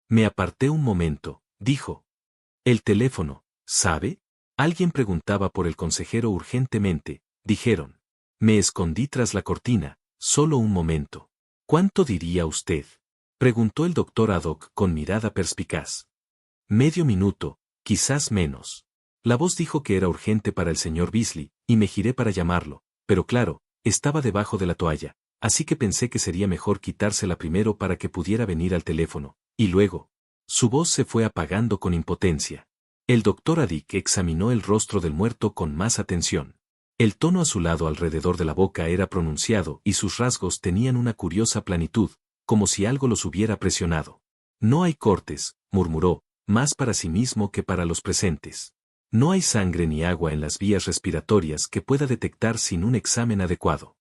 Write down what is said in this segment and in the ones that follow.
Me aparté un momento, dijo. El teléfono, ¿sabe? Alguien preguntaba por el consejero urgentemente, dijeron. Me escondí tras la cortina, solo un momento. ¿Cuánto diría usted? Preguntó el doctor Haddock con mirada perspicaz. Medio minuto, quizás menos. La voz dijo que era urgente para el señor Beasley, y me giré para llamarlo, pero claro, estaba debajo de la toalla, así que pensé que sería mejor quitársela primero para que pudiera venir al teléfono, y luego. Su voz se fue apagando con impotencia. El doctor Haddock examinó el rostro del muerto con más atención. El tono azulado alrededor de la boca era pronunciado y sus rasgos tenían una curiosa planitud, como si algo los hubiera presionado. No hay cortes, murmuró, más para sí mismo que para los presentes. No hay sangre ni agua en las vías respiratorias que pueda detectar sin un examen adecuado.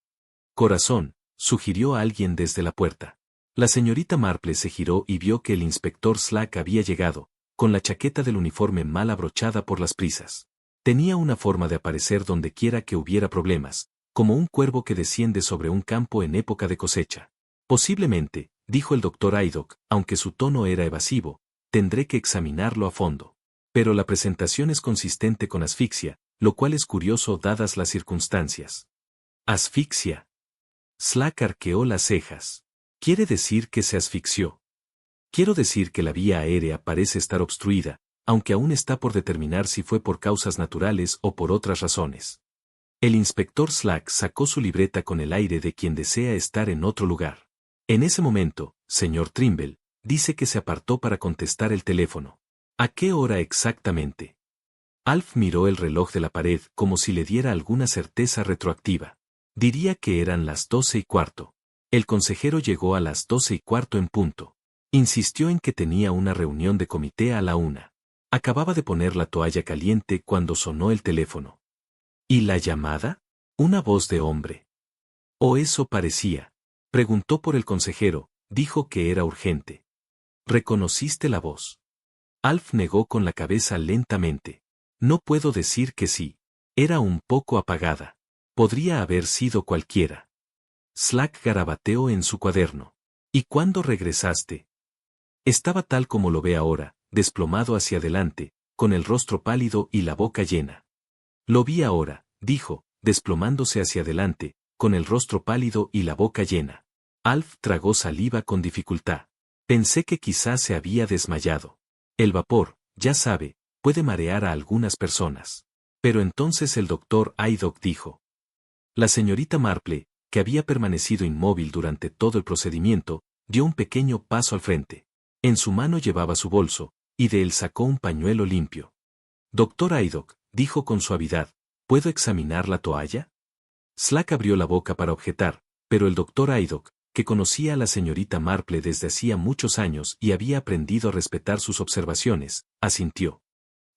Corazón, sugirió a alguien desde la puerta. La señorita Marple se giró y vio que el inspector Slack había llegado, con la chaqueta del uniforme mal abrochada por las prisas. Tenía una forma de aparecer donde quiera que hubiera problemas, como un cuervo que desciende sobre un campo en época de cosecha. Posiblemente, dijo el doctor Haddock, aunque su tono era evasivo, tendré que examinarlo a fondo. Pero la presentación es consistente con asfixia, lo cual es curioso dadas las circunstancias. ¿Asfixia? Slack arqueó las cejas. ¿Quiere decir que se asfixió? Quiero decir que la vía aérea parece estar obstruida, aunque aún está por determinar si fue por causas naturales o por otras razones. El inspector Slack sacó su libreta con el aire de quien desea estar en otro lugar. En ese momento, señor Trimble, dice que se apartó para contestar el teléfono. ¿A qué hora exactamente? Alf miró el reloj de la pared como si le diera alguna certeza retroactiva. Diría que eran las 12:15. El consejero llegó a las 12:15 en punto. Insistió en que tenía una reunión de comité a la 1. Acababa de poner la toalla caliente cuando sonó el teléfono. ¿Y la llamada? Una voz de hombre. ¿O eso parecía? Preguntó por el consejero, dijo que era urgente. ¿Reconociste la voz? Alf negó con la cabeza lentamente. No puedo decir que sí. Era un poco apagada. Podría haber sido cualquiera. Slack garabateó en su cuaderno. ¿Y cuándo regresaste? Estaba tal como lo ve ahora, desplomado hacia adelante, con el rostro pálido y la boca llena. Lo vi ahora, dijo, desplomándose hacia adelante, con el rostro pálido y la boca llena. Alf tragó saliva con dificultad. Pensé que quizás se había desmayado. El vapor, ya sabe, puede marear a algunas personas. Pero entonces el doctor Haddock dijo. La señorita Marple, que había permanecido inmóvil durante todo el procedimiento, dio un pequeño paso al frente. En su mano llevaba su bolso, y de él sacó un pañuelo limpio. Doctor Haddock, dijo con suavidad, ¿puedo examinar la toalla? Slack abrió la boca para objetar, pero el doctor Haddock, que conocía a la señorita Marple desde hacía muchos años y había aprendido a respetar sus observaciones, asintió.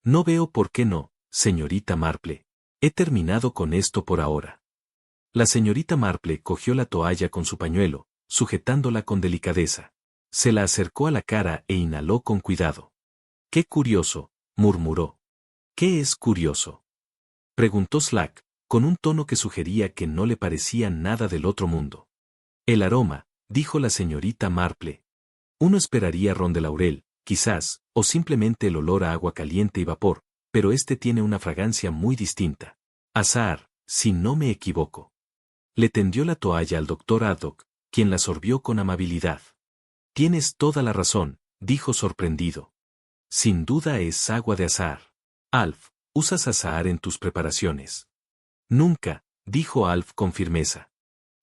No veo por qué no, señorita Marple. He terminado con esto por ahora. La señorita Marple cogió la toalla con su pañuelo, sujetándola con delicadeza. Se la acercó a la cara e inhaló con cuidado. ¡Qué curioso!, murmuró. ¿Qué es curioso?, preguntó Slack, con un tono que sugería que no le parecía nada del otro mundo. El aroma, dijo la señorita Marple. Uno esperaría ron de laurel, quizás, o simplemente el olor a agua caliente y vapor, pero este tiene una fragancia muy distinta. Azahar, si no me equivoco. Le tendió la toalla al doctor Haddock, quien la sorbió con amabilidad. Tienes toda la razón, dijo sorprendido. Sin duda es agua de azahar. Alf, ¿usas azahar en tus preparaciones? Nunca, dijo Alf con firmeza.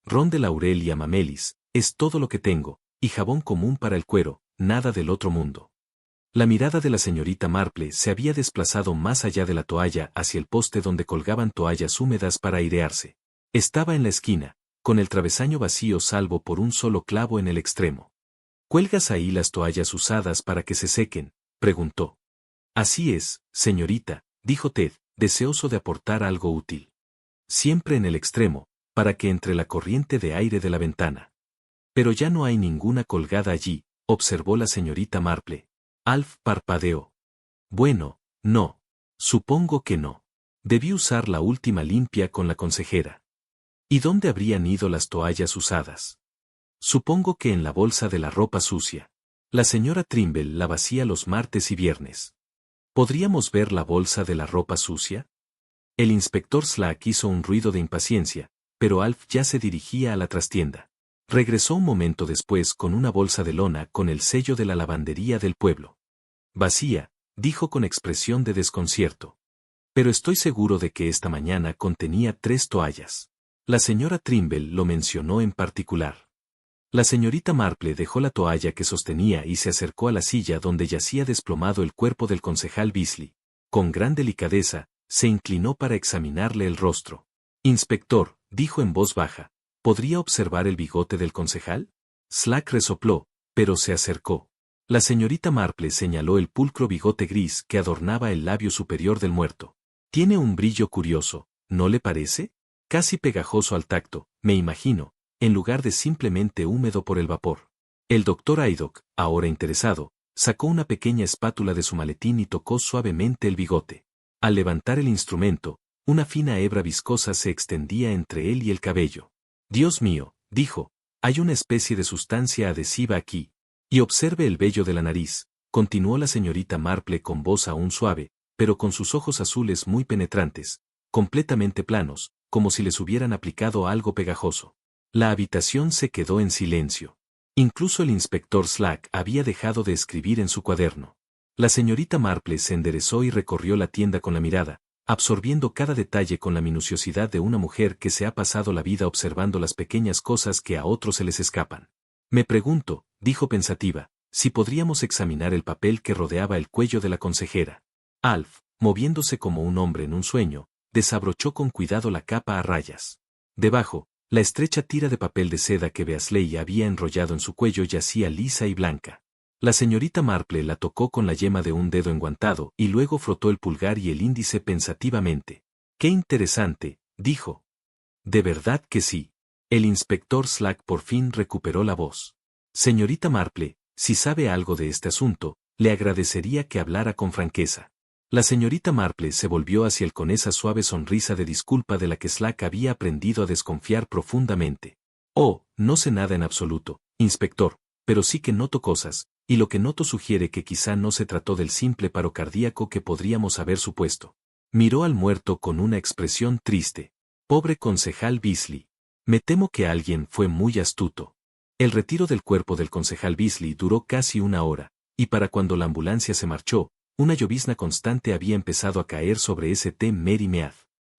Ron de laurel y amamelis, es todo lo que tengo, y jabón común para el cuero, nada del otro mundo. La mirada de la señorita Marple se había desplazado más allá de la toalla hacia el poste donde colgaban toallas húmedas para airearse. Estaba en la esquina, con el travesaño vacío salvo por un solo clavo en el extremo. ¿Cuelgas ahí las toallas usadas para que se sequen?, preguntó. Así es, señorita, dijo Ted, deseoso de aportar algo útil. Siempre en el extremo, para que entre la corriente de aire de la ventana. Pero ya no hay ninguna colgada allí, observó la señorita Marple. Alf parpadeó. Bueno, no. Supongo que no. Debí usar la última limpia con la consejera. ¿Y dónde habrían ido las toallas usadas? Supongo que en la bolsa de la ropa sucia. La señora Trimble la vacía los martes y viernes. ¿Podríamos ver la bolsa de la ropa sucia? El inspector Slack hizo un ruido de impaciencia, pero Alf ya se dirigía a la trastienda. Regresó un momento después con una bolsa de lona con el sello de la lavandería del pueblo. Vacía, dijo con expresión de desconcierto. Pero estoy seguro de que esta mañana contenía 3 toallas. La señora Trimble lo mencionó en particular. La señorita Marple dejó la toalla que sostenía y se acercó a la silla donde yacía desplomado el cuerpo del concejal Beasley. Con gran delicadeza, se inclinó para examinarle el rostro. Inspector, dijo en voz baja, ¿podría observar el bigote del concejal? Slack resopló, pero se acercó. La señorita Marple señaló el pulcro bigote gris que adornaba el labio superior del muerto. Tiene un brillo curioso, ¿no le parece? Casi pegajoso al tacto, me imagino, en lugar de simplemente húmedo por el vapor. El doctor Haydock, ahora interesado, sacó una pequeña espátula de su maletín y tocó suavemente el bigote. Al levantar el instrumento, una fina hebra viscosa se extendía entre él y el cabello. Dios mío, dijo, hay una especie de sustancia adhesiva aquí. Y observe el vello de la nariz, continuó la señorita Marple con voz aún suave, pero con sus ojos azules muy penetrantes, completamente planos, como si les hubieran aplicado algo pegajoso. La habitación se quedó en silencio. Incluso el inspector Slack había dejado de escribir en su cuaderno. La señorita Marple se enderezó y recorrió la tienda con la mirada, absorbiendo cada detalle con la minuciosidad de una mujer que se ha pasado la vida observando las pequeñas cosas que a otros se les escapan. Me pregunto, dijo pensativa, si podríamos examinar el papel que rodeaba el cuello de la consejera. Alf, moviéndose como un hombre en un sueño, desabrochó con cuidado la capa a rayas. Debajo, la estrecha tira de papel de seda que Beasley había enrollado en su cuello yacía lisa y blanca. La señorita Marple la tocó con la yema de un dedo enguantado y luego frotó el pulgar y el índice pensativamente. ¡Qué interesante!, dijo. De verdad que sí. El inspector Slack por fin recuperó la voz. Señorita Marple, si sabe algo de este asunto, le agradecería que hablara con franqueza. La señorita Marple se volvió hacia él con esa suave sonrisa de disculpa de la que Slack había aprendido a desconfiar profundamente. Oh, no sé nada en absoluto, inspector, pero sí que noto cosas, y lo que noto sugiere que quizá no se trató del simple paro cardíaco que podríamos haber supuesto. Miró al muerto con una expresión triste. Pobre concejal Beasley. Me temo que alguien fue muy astuto. El retiro del cuerpo del concejal Beasley duró casi 1 hora, y para cuando la ambulancia se marchó, una llovizna constante había empezado a caer sobre St. Mary Mead.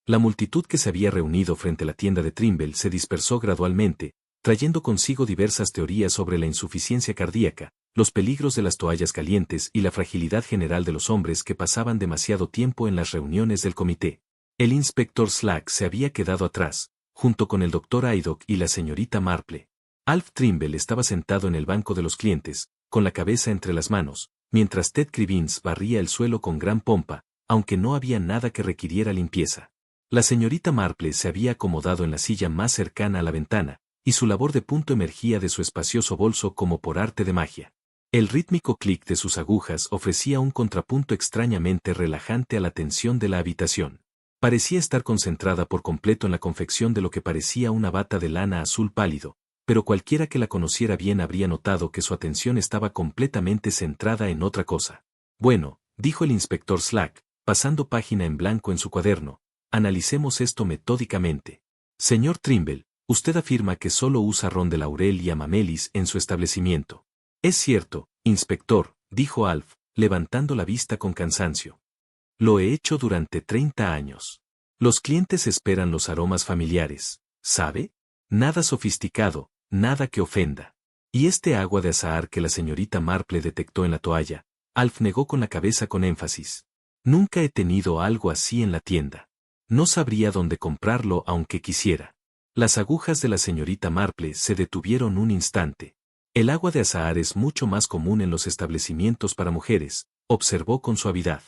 La multitud que se había reunido frente a la tienda de Trimble se dispersó gradualmente, trayendo consigo diversas teorías sobre la insuficiencia cardíaca, los peligros de las toallas calientes y la fragilidad general de los hombres que pasaban demasiado tiempo en las reuniones del comité. El inspector Slack se había quedado atrás, junto con el doctor Haydock y la señorita Marple. Alf Trimble estaba sentado en el banco de los clientes, con la cabeza entre las manos, mientras Ted Crivins barría el suelo con gran pompa, aunque no había nada que requiriera limpieza. La señorita Marple se había acomodado en la silla más cercana a la ventana, y su labor de punto emergía de su espacioso bolso como por arte de magia. El rítmico clic de sus agujas ofrecía un contrapunto extrañamente relajante a la tensión de la habitación. Parecía estar concentrada por completo en la confección de lo que parecía una bata de lana azul pálido, pero cualquiera que la conociera bien habría notado que su atención estaba completamente centrada en otra cosa. Bueno, dijo el inspector Slack, pasando página en blanco en su cuaderno, analicemos esto metódicamente. Señor Trimble, usted afirma que solo usa ron de laurel y amamelis en su establecimiento. Es cierto, inspector, dijo Alf, levantando la vista con cansancio. Lo he hecho durante 30 años. Los clientes esperan los aromas familiares, ¿sabe? Nada sofisticado, nada que ofenda. ¿Y este agua de azahar que la señorita Marple detectó en la toalla? Alf negó con la cabeza con énfasis. Nunca he tenido algo así en la tienda. No sabría dónde comprarlo aunque quisiera. Las agujas de la señorita Marple se detuvieron un instante. El agua de azahar es mucho más común en los establecimientos para mujeres, observó con suavidad.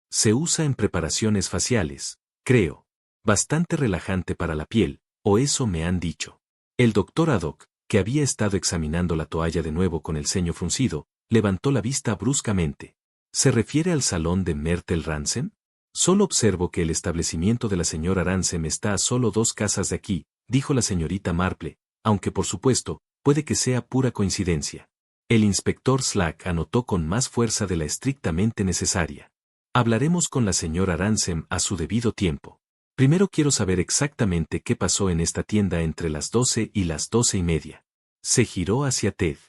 Se usa en preparaciones faciales, creo. Bastante relajante para la piel, o eso me han dicho. El doctor Haddock, que había estado examinando la toalla de nuevo con el ceño fruncido, levantó la vista bruscamente. ¿Se refiere al salón de Myrtle Ransom? Solo observo que el establecimiento de la señora Ransom está a solo 2 casas de aquí, dijo la señorita Marple, aunque por supuesto, puede que sea pura coincidencia. El inspector Slack anotó con más fuerza de la estrictamente necesaria. Hablaremos con la señora Ransom a su debido tiempo. Primero quiero saber exactamente qué pasó en esta tienda entre las 12 y las 12:30. Se giró hacia Ted.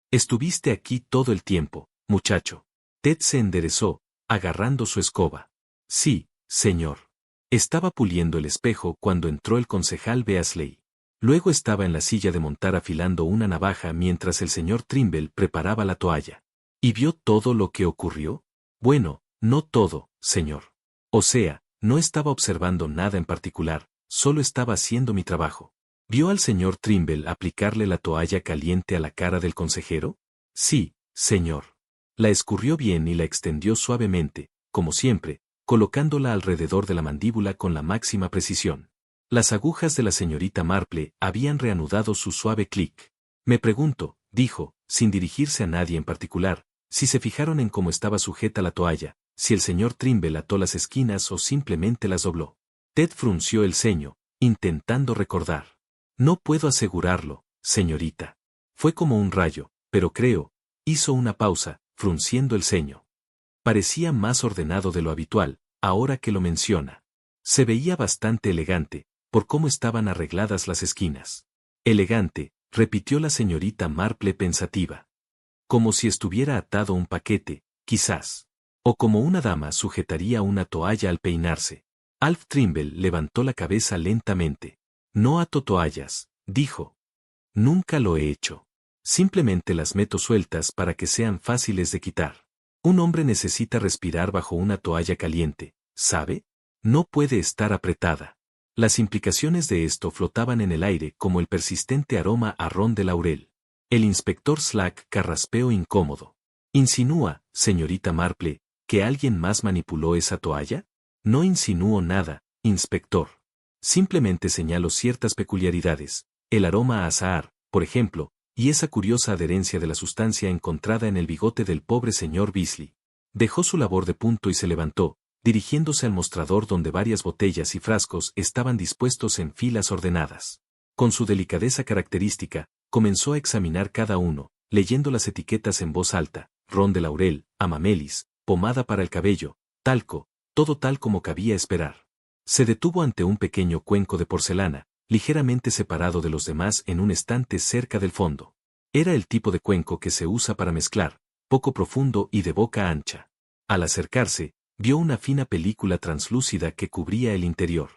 Estuviste aquí todo el tiempo, muchacho. Ted se enderezó, agarrando su escoba. Sí, señor. Estaba puliendo el espejo cuando entró el concejal Beasley. Luego estaba en la silla de montar afilando una navaja mientras el señor Trimble preparaba la toalla. ¿Y vio todo lo que ocurrió? Bueno, no todo, señor. O sea, no estaba observando nada en particular, solo estaba haciendo mi trabajo. ¿Vio al señor Trimble aplicarle la toalla caliente a la cara del consejero? Sí, señor. La escurrió bien y la extendió suavemente, como siempre, colocándola alrededor de la mandíbula con la máxima precisión. Las agujas de la señorita Marple habían reanudado su suave clic. Me pregunto, dijo, sin dirigirse a nadie en particular, si se fijaron en cómo estaba sujeta la toalla, si el señor Trimble ató las esquinas o simplemente las dobló. Ted frunció el ceño, intentando recordar. No puedo asegurarlo, señorita. Fue como un rayo, pero creo, hizo una pausa, frunciendo el ceño. Parecía más ordenado de lo habitual, ahora que lo menciona. Se veía bastante elegante, por cómo estaban arregladas las esquinas. Elegante, repitió la señorita Marple pensativa. Como si estuviera atado un paquete, quizás. O como una dama sujetaría una toalla al peinarse. Alf Trimble levantó la cabeza lentamente. No ato toallas, dijo. Nunca lo he hecho. Simplemente las meto sueltas para que sean fáciles de quitar. Un hombre necesita respirar bajo una toalla caliente, ¿sabe? No puede estar apretada. Las implicaciones de esto flotaban en el aire como el persistente aroma a ron de laurel. El inspector Slack carraspeó incómodo. ¿Insinúa, señorita Marple, que alguien más manipuló esa toalla? No insinúo nada, inspector. Simplemente señalo ciertas peculiaridades, el aroma a azahar, por ejemplo, y esa curiosa adherencia de la sustancia encontrada en el bigote del pobre señor Beasley. Dejó su labor de punto y se levantó, dirigiéndose al mostrador donde varias botellas y frascos estaban dispuestos en filas ordenadas. Con su delicadeza característica, comenzó a examinar cada uno, leyendo las etiquetas en voz alta, ron de laurel, amamelis, pomada para el cabello, talco, todo tal como cabía esperar. Se detuvo ante un pequeño cuenco de porcelana, ligeramente separado de los demás en un estante cerca del fondo. Era el tipo de cuenco que se usa para mezclar, poco profundo y de boca ancha. Al acercarse, vio una fina película translúcida que cubría el interior.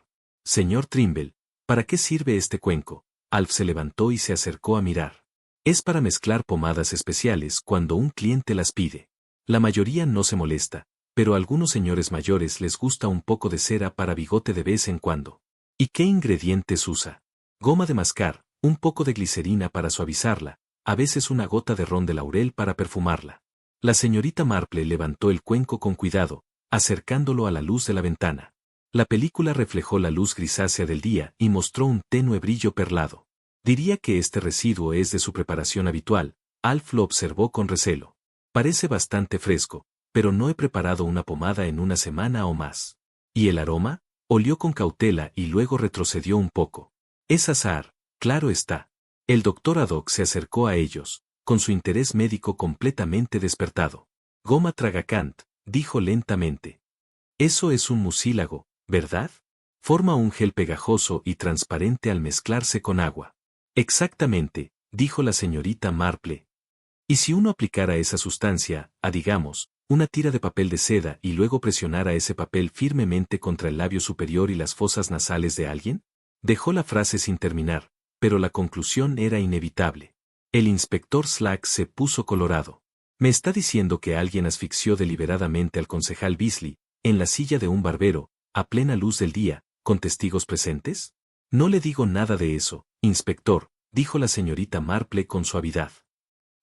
Señor Trimble, ¿para qué sirve este cuenco? Alf se levantó y se acercó a mirar. Es para mezclar pomadas especiales cuando un cliente las pide. La mayoría no se molesta, pero a algunos señores mayores les gusta un poco de cera para bigote de vez en cuando. ¿Y qué ingredientes usa? Goma de mascar, un poco de glicerina para suavizarla, a veces una gota de ron de laurel para perfumarla. La señorita Marple levantó el cuenco con cuidado, acercándolo a la luz de la ventana. La película reflejó la luz grisácea del día y mostró un tenue brillo perlado. Diría que este residuo es de su preparación habitual, Alf lo observó con recelo. Parece bastante fresco, pero no he preparado una pomada en una semana o más. ¿Y el aroma? Olió con cautela y luego retrocedió un poco. Es azahar, claro está. El doctor Haddock se acercó a ellos, con su interés médico completamente despertado. Goma tragacant, dijo lentamente. Eso es un mucílago, ¿verdad? Forma un gel pegajoso y transparente al mezclarse con agua. Exactamente, dijo la señorita Marple. ¿Y si uno aplicara esa sustancia, a digamos, una tira de papel de seda y luego presionara ese papel firmemente contra el labio superior y las fosas nasales de alguien? Dejó la frase sin terminar, pero la conclusión era inevitable. El inspector Slack se puso colorado. ¿Me está diciendo que alguien asfixió deliberadamente al concejal Beasley, en la silla de un barbero, a plena luz del día, con testigos presentes? No le digo nada de eso, inspector, dijo la señorita Marple con suavidad.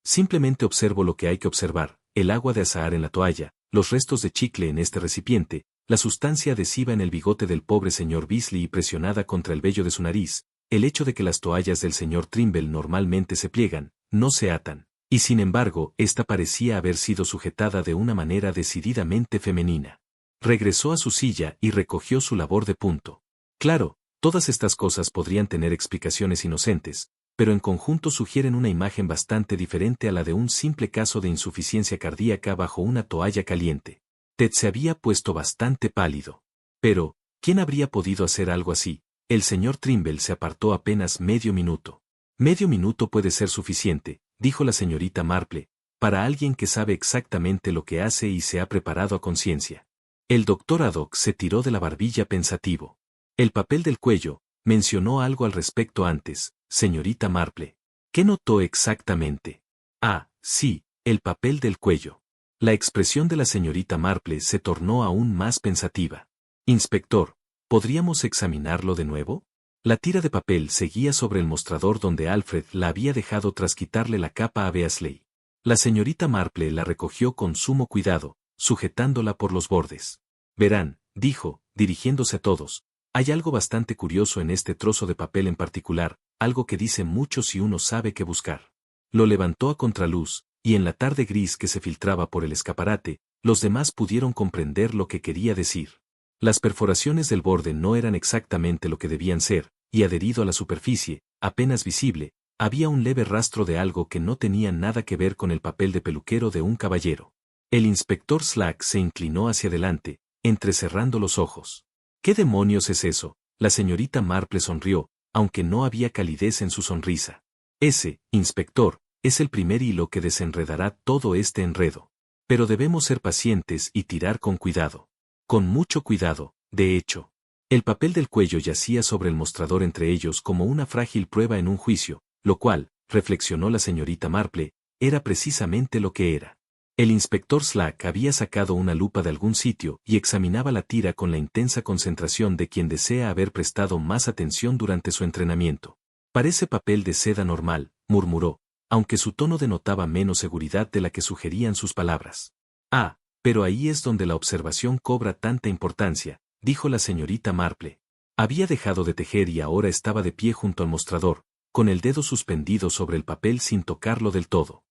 Simplemente observo lo que hay que observar, el agua de azahar en la toalla, los restos de chicle en este recipiente, la sustancia adhesiva en el bigote del pobre señor Beasley y presionada contra el vello de su nariz, el hecho de que las toallas del señor Trimble normalmente se pliegan, no se atan, y sin embargo, esta parecía haber sido sujetada de una manera decididamente femenina. Regresó a su silla y recogió su labor de punto. Claro, todas estas cosas podrían tener explicaciones inocentes, pero en conjunto sugieren una imagen bastante diferente a la de un simple caso de insuficiencia cardíaca bajo una toalla caliente. Ted se había puesto bastante pálido. Pero, ¿quién habría podido hacer algo así? El señor Trimble se apartó apenas medio minuto. Medio minuto puede ser suficiente, dijo la señorita Marple, para alguien que sabe exactamente lo que hace y se ha preparado a conciencia. El doctor Haddock se tiró de la barbilla pensativo. El papel del cuello, mencionó algo al respecto antes, señorita Marple. ¿Qué notó exactamente? Ah, sí, el papel del cuello. La expresión de la señorita Marple se tornó aún más pensativa. Inspector, ¿podríamos examinarlo de nuevo? La tira de papel seguía sobre el mostrador donde Alfred la había dejado tras quitarle la capa a Beasley. La señorita Marple la recogió con sumo cuidado, sujetándola por los bordes. Verán, dijo, dirigiéndose a todos, hay algo bastante curioso en este trozo de papel en particular, algo que dice mucho si uno sabe qué buscar. Lo levantó a contraluz, y en la tarde gris que se filtraba por el escaparate, los demás pudieron comprender lo que quería decir. Las perforaciones del borde no eran exactamente lo que debían ser, y adherido a la superficie, apenas visible, había un leve rastro de algo que no tenía nada que ver con el papel de peluquero de un caballero. El inspector Slack se inclinó hacia adelante, entrecerrando los ojos. ¿Qué demonios es eso? La señorita Marple sonrió, aunque no había calidez en su sonrisa. Ese, inspector, es el primer hilo que desenredará todo este enredo. Pero debemos ser pacientes y tirar con cuidado. Con mucho cuidado, de hecho. El papel del cuello yacía sobre el mostrador entre ellos como una frágil prueba en un juicio, lo cual, reflexionó la señorita Marple, era precisamente lo que era. El inspector Slack había sacado una lupa de algún sitio y examinaba la tira con la intensa concentración de quien desea haber prestado más atención durante su entrenamiento. Parece papel de seda normal, murmuró, aunque su tono denotaba menos seguridad de la que sugerían sus palabras. Ah, pero ahí es donde la observación cobra tanta importancia, dijo la señorita Marple. Había dejado de tejer y ahora estaba de pie junto al mostrador, con el dedo suspendido sobre el papel sin tocarlo del todo.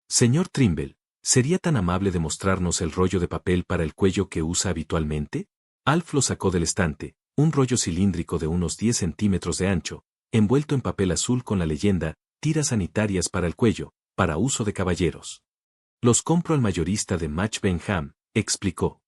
Señor Trimble, ¿sería tan amable de mostrarnos el rollo de papel para el cuello que usa habitualmente? Alf lo sacó del estante, un rollo cilíndrico de unos 10 centímetros de ancho, envuelto en papel azul con la leyenda, tiras sanitarias para el cuello, para uso de caballeros. Los compro al mayorista de Match Benham, explicó.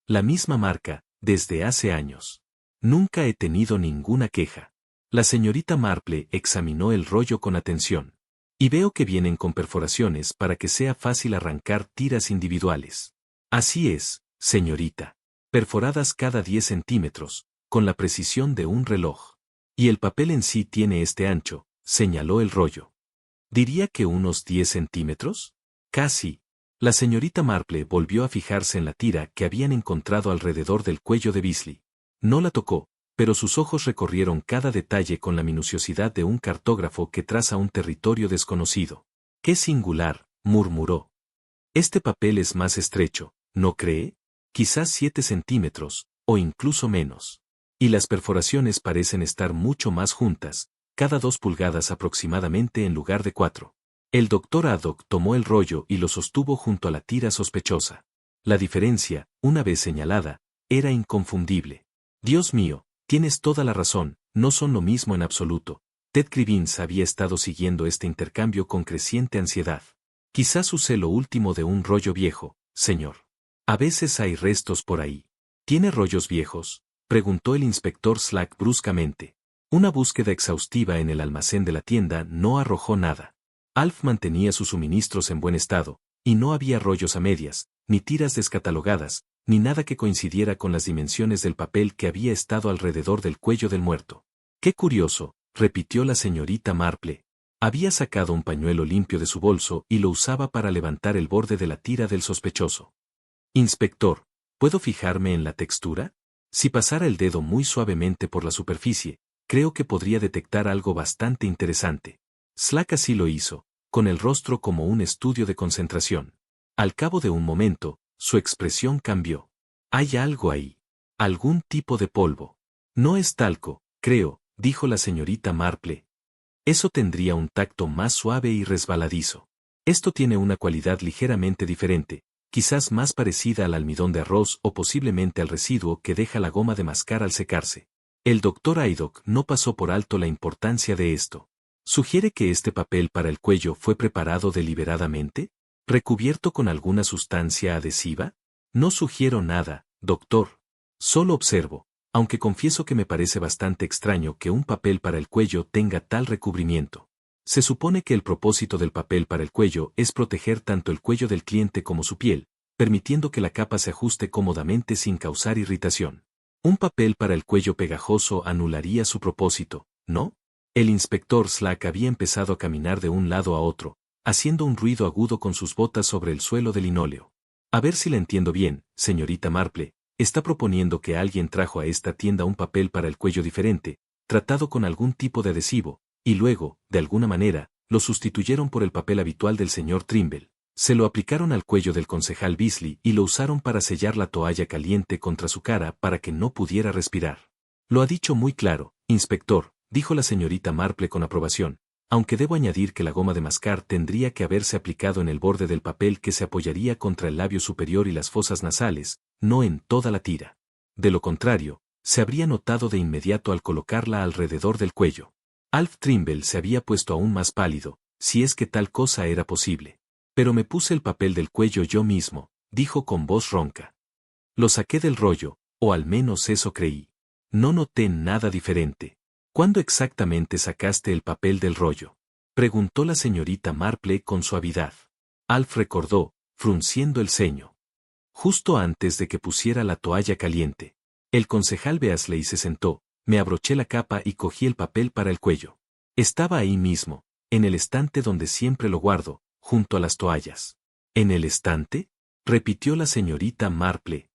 La misma marca, desde hace años. Nunca he tenido ninguna queja. La señorita Marple examinó el rollo con atención. Y veo que vienen con perforaciones para que sea fácil arrancar tiras individuales. Así es, señorita. Perforadas cada 10 centímetros, con la precisión de un reloj. Y el papel en sí tiene este ancho, señaló el rollo. ¿Diría que unos 10 centímetros? Casi. La señorita Marple volvió a fijarse en la tira que habían encontrado alrededor del cuello de Beasley. No la tocó, pero sus ojos recorrieron cada detalle con la minuciosidad de un cartógrafo que traza un territorio desconocido. ¡Qué singular!, murmuró. Este papel es más estrecho, ¿no cree? Quizás 7 centímetros, o incluso menos. Y las perforaciones parecen estar mucho más juntas, cada 2 pulgadas aproximadamente en lugar de 4. El doctor Haddock tomó el rollo y lo sostuvo junto a la tira sospechosa. La diferencia, una vez señalada, era inconfundible. Dios mío, tienes toda la razón, no son lo mismo en absoluto. Ted Crivins había estado siguiendo este intercambio con creciente ansiedad. Quizás usé lo último de un rollo viejo, señor. A veces hay restos por ahí. ¿Tiene rollos viejos?, preguntó el inspector Slack bruscamente. Una búsqueda exhaustiva en el almacén de la tienda no arrojó nada. Alf mantenía sus suministros en buen estado, y no había rollos a medias, ni tiras descatalogadas, ni nada que coincidiera con las dimensiones del papel que había estado alrededor del cuello del muerto. ¡Qué curioso!, repitió la señorita Marple. Había sacado un pañuelo limpio de su bolso y lo usaba para levantar el borde de la tira del sospechoso. Inspector, ¿puedo fijarme en la textura? Si pasara el dedo muy suavemente por la superficie, creo que podría detectar algo bastante interesante. Slack así lo hizo, con el rostro como un estudio de concentración. Al cabo de un momento, su expresión cambió. Hay algo ahí. Algún tipo de polvo. No es talco, creo, dijo la señorita Marple. Eso tendría un tacto más suave y resbaladizo. Esto tiene una cualidad ligeramente diferente, quizás más parecida al almidón de arroz o posiblemente al residuo que deja la goma de mascar al secarse. El doctor Haydock no pasó por alto la importancia de esto. ¿Sugiere que este papel para el cuello fue preparado deliberadamente? ¿Recubierto con alguna sustancia adhesiva? No sugiero nada, doctor. Solo observo, aunque confieso que me parece bastante extraño que un papel para el cuello tenga tal recubrimiento. Se supone que el propósito del papel para el cuello es proteger tanto el cuello del cliente como su piel, permitiendo que la capa se ajuste cómodamente sin causar irritación. Un papel para el cuello pegajoso anularía su propósito, ¿no? El inspector Slack había empezado a caminar de un lado a otro, haciendo un ruido agudo con sus botas sobre el suelo de linóleo. A ver si la entiendo bien, señorita Marple, está proponiendo que alguien trajo a esta tienda un papel para el cuello diferente, tratado con algún tipo de adhesivo, y luego, de alguna manera, lo sustituyeron por el papel habitual del señor Trimble. Se lo aplicaron al cuello del concejal Beasley y lo usaron para sellar la toalla caliente contra su cara para que no pudiera respirar. Lo ha dicho muy claro, inspector, dijo la señorita Marple con aprobación, aunque debo añadir que la goma de mascar tendría que haberse aplicado en el borde del papel que se apoyaría contra el labio superior y las fosas nasales, no en toda la tira. De lo contrario, se habría notado de inmediato al colocarla alrededor del cuello. Alf Trimble se había puesto aún más pálido, si es que tal cosa era posible. Pero me puse el papel del cuello yo mismo, dijo con voz ronca. Lo saqué del rollo, o al menos eso creí. No noté nada diferente. ¿Cuándo exactamente sacaste el papel del rollo? Preguntó la señorita Marple con suavidad. Alf recordó, frunciendo el ceño. Justo antes de que pusiera la toalla caliente. El concejal Beasley se sentó, me abroché la capa y cogí el papel para el cuello. Estaba ahí mismo, en el estante donde siempre lo guardo, junto a las toallas. ¿En el estante? Repitió la señorita Marple.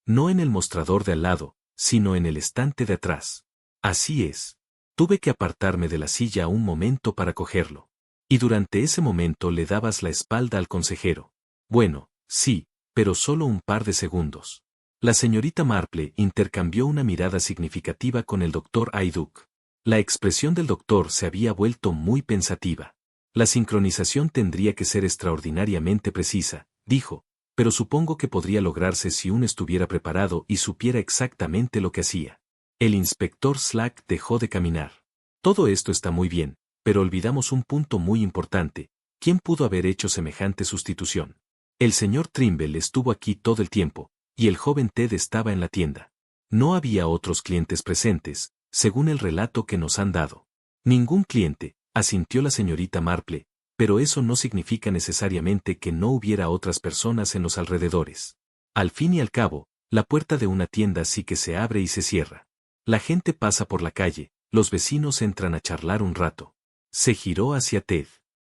No en el mostrador de al lado, sino en el estante de atrás. Así es. Tuve que apartarme de la silla un momento para cogerlo. Y durante ese momento le dabas la espalda al consejero. Bueno, sí, pero solo un par de segundos. La señorita Marple intercambió una mirada significativa con el doctor Ayduc. La expresión del doctor se había vuelto muy pensativa. La sincronización tendría que ser extraordinariamente precisa, dijo, pero supongo que podría lograrse si uno estuviera preparado y supiera exactamente lo que hacía. El inspector Slack dejó de caminar. Todo esto está muy bien, pero olvidamos un punto muy importante. ¿Quién pudo haber hecho semejante sustitución? El señor Trimble estuvo aquí todo el tiempo, y el joven Ted estaba en la tienda. No había otros clientes presentes, según el relato que nos han dado. Ningún cliente, asintió la señorita Marple, pero eso no significa necesariamente que no hubiera otras personas en los alrededores. Al fin y al cabo, la puerta de una tienda sí que se abre y se cierra. La gente pasa por la calle, los vecinos entran a charlar un rato. Se giró hacia Ted.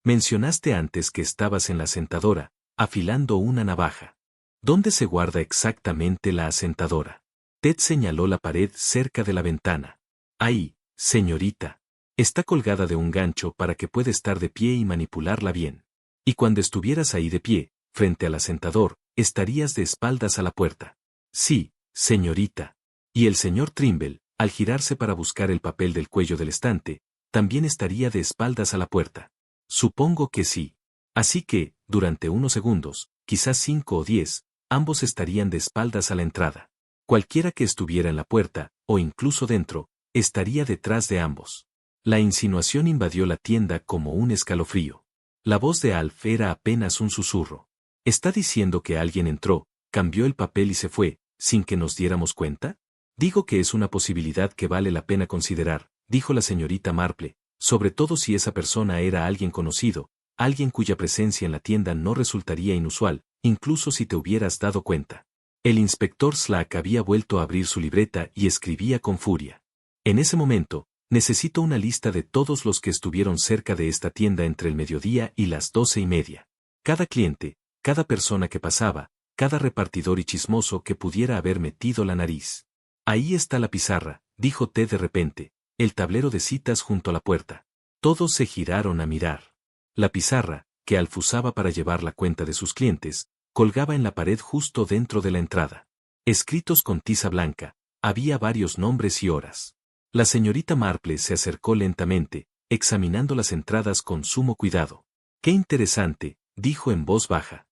Mencionaste antes que estabas en la asentadora, afilando una navaja. ¿Dónde se guarda exactamente la asentadora? Ted señaló la pared cerca de la ventana. Ahí, señorita. Está colgada de un gancho para que pueda estar de pie y manipularla bien. Y cuando estuvieras ahí de pie, frente al asentador, estarías de espaldas a la puerta. Sí, señorita. Y el señor Trimble, al girarse para buscar el papel del cuello del estante, también estaría de espaldas a la puerta. Supongo que sí. Así que, durante unos segundos, quizás 5 o 10, ambos estarían de espaldas a la entrada. Cualquiera que estuviera en la puerta, o incluso dentro, estaría detrás de ambos. La insinuación invadió la tienda como un escalofrío. La voz de Alf era apenas un susurro. ¿Está diciendo que alguien entró, cambió el papel y se fue, sin que nos diéramos cuenta? Digo que es una posibilidad que vale la pena considerar, dijo la señorita Marple, sobre todo si esa persona era alguien conocido, alguien cuya presencia en la tienda no resultaría inusual, incluso si te hubieras dado cuenta. El inspector Slack había vuelto a abrir su libreta y escribía con furia. En ese momento, necesito una lista de todos los que estuvieron cerca de esta tienda entre el mediodía y las 12:30. Cada cliente, cada persona que pasaba, cada repartidor y chismoso que pudiera haber metido la nariz. Ahí está la pizarra, dijo Ted de repente, el tablero de citas junto a la puerta. Todos se giraron a mirar. La pizarra, que Alf usaba para llevar la cuenta de sus clientes, colgaba en la pared justo dentro de la entrada. Escritos con tiza blanca, había varios nombres y horas. La señorita Marple se acercó lentamente, examinando las entradas con sumo cuidado. ¡Qué interesante!, dijo en voz baja.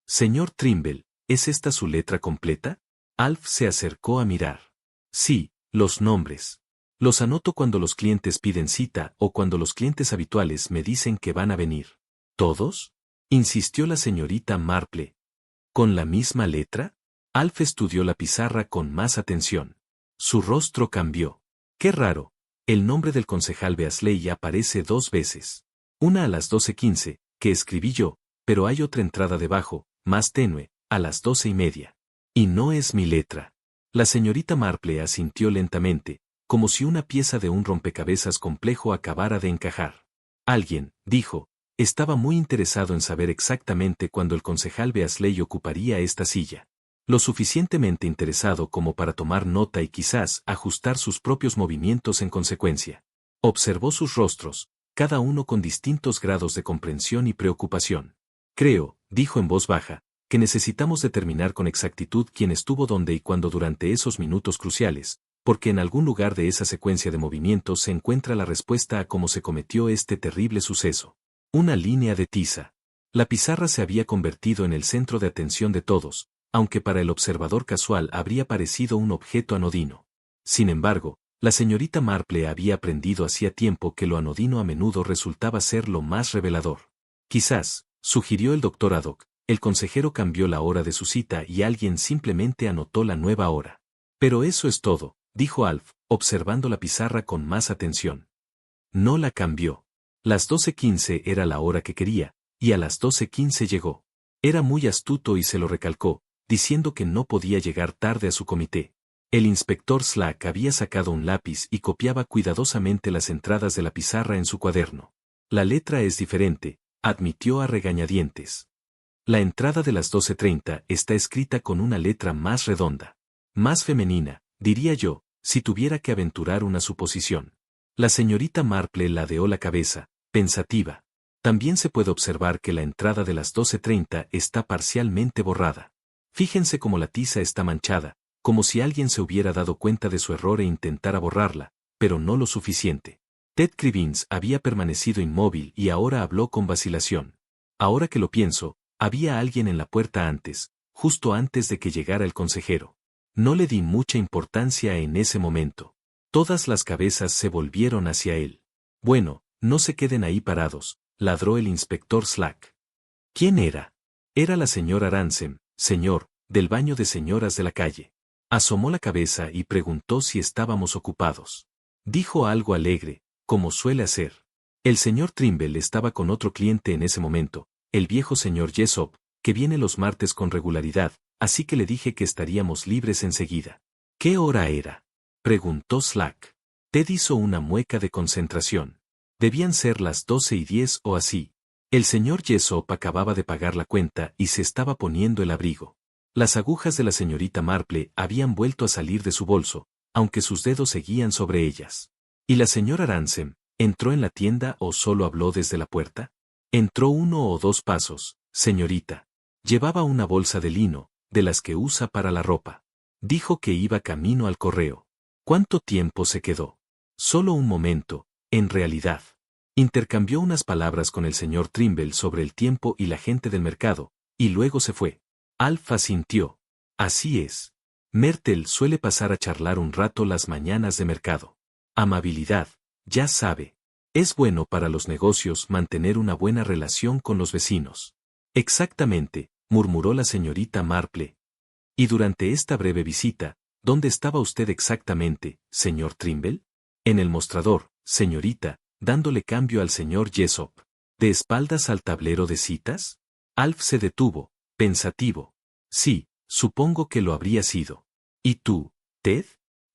Señor Trimble, ¿es esta su letra completa? Alf se acercó a mirar. Sí, los nombres. Los anoto cuando los clientes piden cita o cuando los clientes habituales me dicen que van a venir. ¿Todos?, insistió la señorita Marple. ¿Con la misma letra? Alf estudió la pizarra con más atención. Su rostro cambió. ¡Qué raro! El nombre del concejal Beasley aparece 2 veces. Una a las 12:15, que escribí yo, pero hay otra entrada debajo, más tenue, a las 12:30. Y no es mi letra. La señorita Marple asintió lentamente, como si una pieza de un rompecabezas complejo acabara de encajar. Alguien, dijo, estaba muy interesado en saber exactamente cuándo el concejal Beasley ocuparía esta silla. Lo suficientemente interesado como para tomar nota y quizás ajustar sus propios movimientos en consecuencia. Observó sus rostros, cada uno con distintos grados de comprensión y preocupación. Creo, dijo en voz baja, que necesitamos determinar con exactitud quién estuvo dónde y cuándo durante esos minutos cruciales, porque en algún lugar de esa secuencia de movimientos se encuentra la respuesta a cómo se cometió este terrible suceso. Una línea de tiza. La pizarra se había convertido en el centro de atención de todos, aunque para el observador casual habría parecido un objeto anodino. Sin embargo, la señorita Marple había aprendido hacía tiempo que lo anodino a menudo resultaba ser lo más revelador. Quizás, sugirió el doctor Haddock, el consejero cambió la hora de su cita y alguien simplemente anotó la nueva hora. Pero eso es todo, dijo Alf, observando la pizarra con más atención. No la cambió. Las 12:15 era la hora que quería, y a las 12:15 llegó. Era muy astuto y se lo recalcó, diciendo que no podía llegar tarde a su comité. El inspector Slack había sacado un lápiz y copiaba cuidadosamente las entradas de la pizarra en su cuaderno. La letra es diferente, admitió a regañadientes. La entrada de las 12:30 está escrita con una letra más redonda. Más femenina, diría yo, si tuviera que aventurar una suposición. La señorita Marple ladeó la cabeza, pensativa. También se puede observar que la entrada de las 12:30 está parcialmente borrada. Fíjense cómo la tiza está manchada, como si alguien se hubiera dado cuenta de su error e intentara borrarla, pero no lo suficiente. Ted Crivins había permanecido inmóvil y ahora habló con vacilación. Ahora que lo pienso, había alguien en la puerta antes, justo antes de que llegara el consejero. No le di mucha importancia en ese momento. Todas las cabezas se volvieron hacia él. Bueno, no se queden ahí parados, ladró el inspector Slack. ¿Quién era? Era la señora Ransom, señor, del baño de señoras de la calle. Asomó la cabeza y preguntó si estábamos ocupados. Dijo algo alegre, como suele hacer. El señor Trimble estaba con otro cliente en ese momento, el viejo señor Jessop, que viene los martes con regularidad, así que le dije que estaríamos libres enseguida. ¿Qué hora era?, preguntó Slack. Ted hizo una mueca de concentración. Debían ser las 12:10 o así. El señor Jessop acababa de pagar la cuenta y se estaba poniendo el abrigo. Las agujas de la señorita Marple habían vuelto a salir de su bolso, aunque sus dedos seguían sobre ellas. ¿Y la señora Ransom entró en la tienda o solo habló desde la puerta? Entró 1 o 2 pasos, señorita. Llevaba una bolsa de lino, de las que usa para la ropa. Dijo que iba camino al correo. ¿Cuánto tiempo se quedó? Solo un momento, en realidad. Intercambió unas palabras con el señor Trimble sobre el tiempo y la gente del mercado, y luego se fue. Alf asintió. Así es. Myrtle suele pasar a charlar un rato las mañanas de mercado. Amabilidad, ya sabe. Es bueno para los negocios mantener una buena relación con los vecinos. Exactamente, murmuró la señorita Marple. Y durante esta breve visita, ¿dónde estaba usted exactamente, señor Trimble? En el mostrador, señorita, dándole cambio al señor Jessop. ¿De espaldas al tablero de citas? Alf se detuvo, pensativo. Sí, supongo que lo habría sido. ¿Y tú, Ted?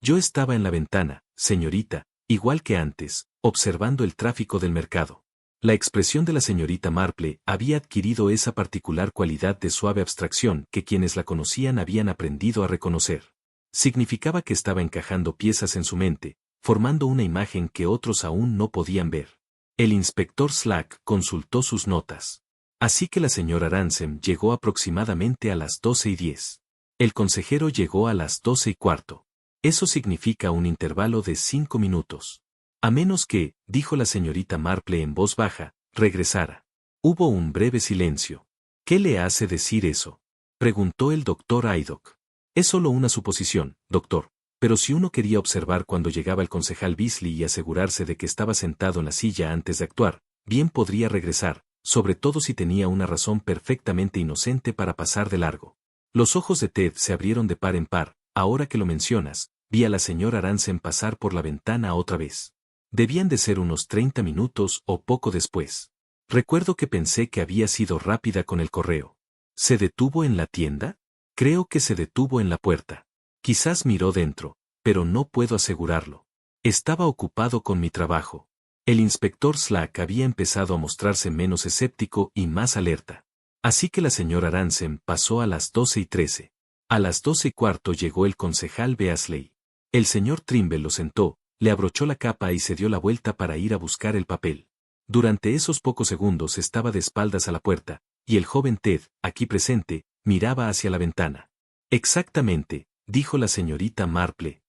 Yo estaba en la ventana, señorita, igual que antes, observando el tráfico del mercado. La expresión de la señorita Marple había adquirido esa particular cualidad de suave abstracción que quienes la conocían habían aprendido a reconocer. Significaba que estaba encajando piezas en su mente, formando una imagen que otros aún no podían ver. El inspector Slack consultó sus notas. Así que la señora Ransom llegó aproximadamente a las 12:10. El consejero llegó a las 12:15. Eso significa un intervalo de 5 minutos. A menos que, dijo la señorita Marple en voz baja, regresara. Hubo un breve silencio. ¿Qué le hace decir eso?, preguntó el doctor Haydock. Es solo una suposición, doctor. pero si uno quería observar cuando llegaba el concejal Beasley y asegurarse de que estaba sentado en la silla antes de actuar, bien podría regresar, sobre todo si tenía una razón perfectamente inocente para pasar de largo. Los ojos de Ted se abrieron de par en par. Ahora que lo mencionas, vi a la señora Aransen pasar por la ventana otra vez. Debían de ser unos 30 minutos o poco después. Recuerdo que pensé que había sido rápida con el correo. ¿Se detuvo en la tienda? Creo que se detuvo en la puerta. Quizás miró dentro, pero no puedo asegurarlo. Estaba ocupado con mi trabajo. El inspector Slack había empezado a mostrarse menos escéptico y más alerta. Así que la señora Aransen pasó a las 12:13. A las 12:15 llegó el concejal Beasley. El señor Trimble lo sentó, le abrochó la capa y se dio la vuelta para ir a buscar el papel. Durante esos pocos segundos estaba de espaldas a la puerta, y el joven Ted, aquí presente, miraba hacia la ventana. Exactamente, dijo la señorita Marple.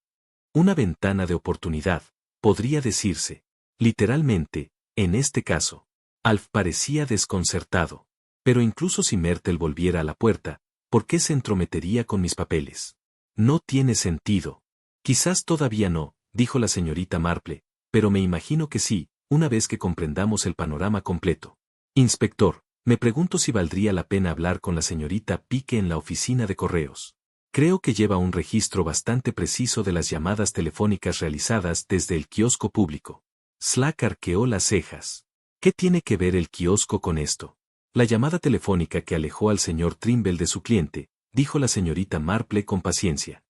Una ventana de oportunidad, podría decirse. Literalmente, en este caso. Alf parecía desconcertado. Pero incluso si Myrtle volviera a la puerta, ¿por qué se entrometería con mis papeles? No tiene sentido. Quizás todavía no, dijo la señorita Marple, pero me imagino que sí, una vez que comprendamos el panorama completo. Inspector, me pregunto si valdría la pena hablar con la señorita Pique en la oficina de correos. Creo que lleva un registro bastante preciso de las llamadas telefónicas realizadas desde el kiosco público. Slack arqueó las cejas. ¿Qué tiene que ver el kiosco con esto? La llamada telefónica que alejó al señor Trimble de su cliente, dijo la señorita Marple con paciencia.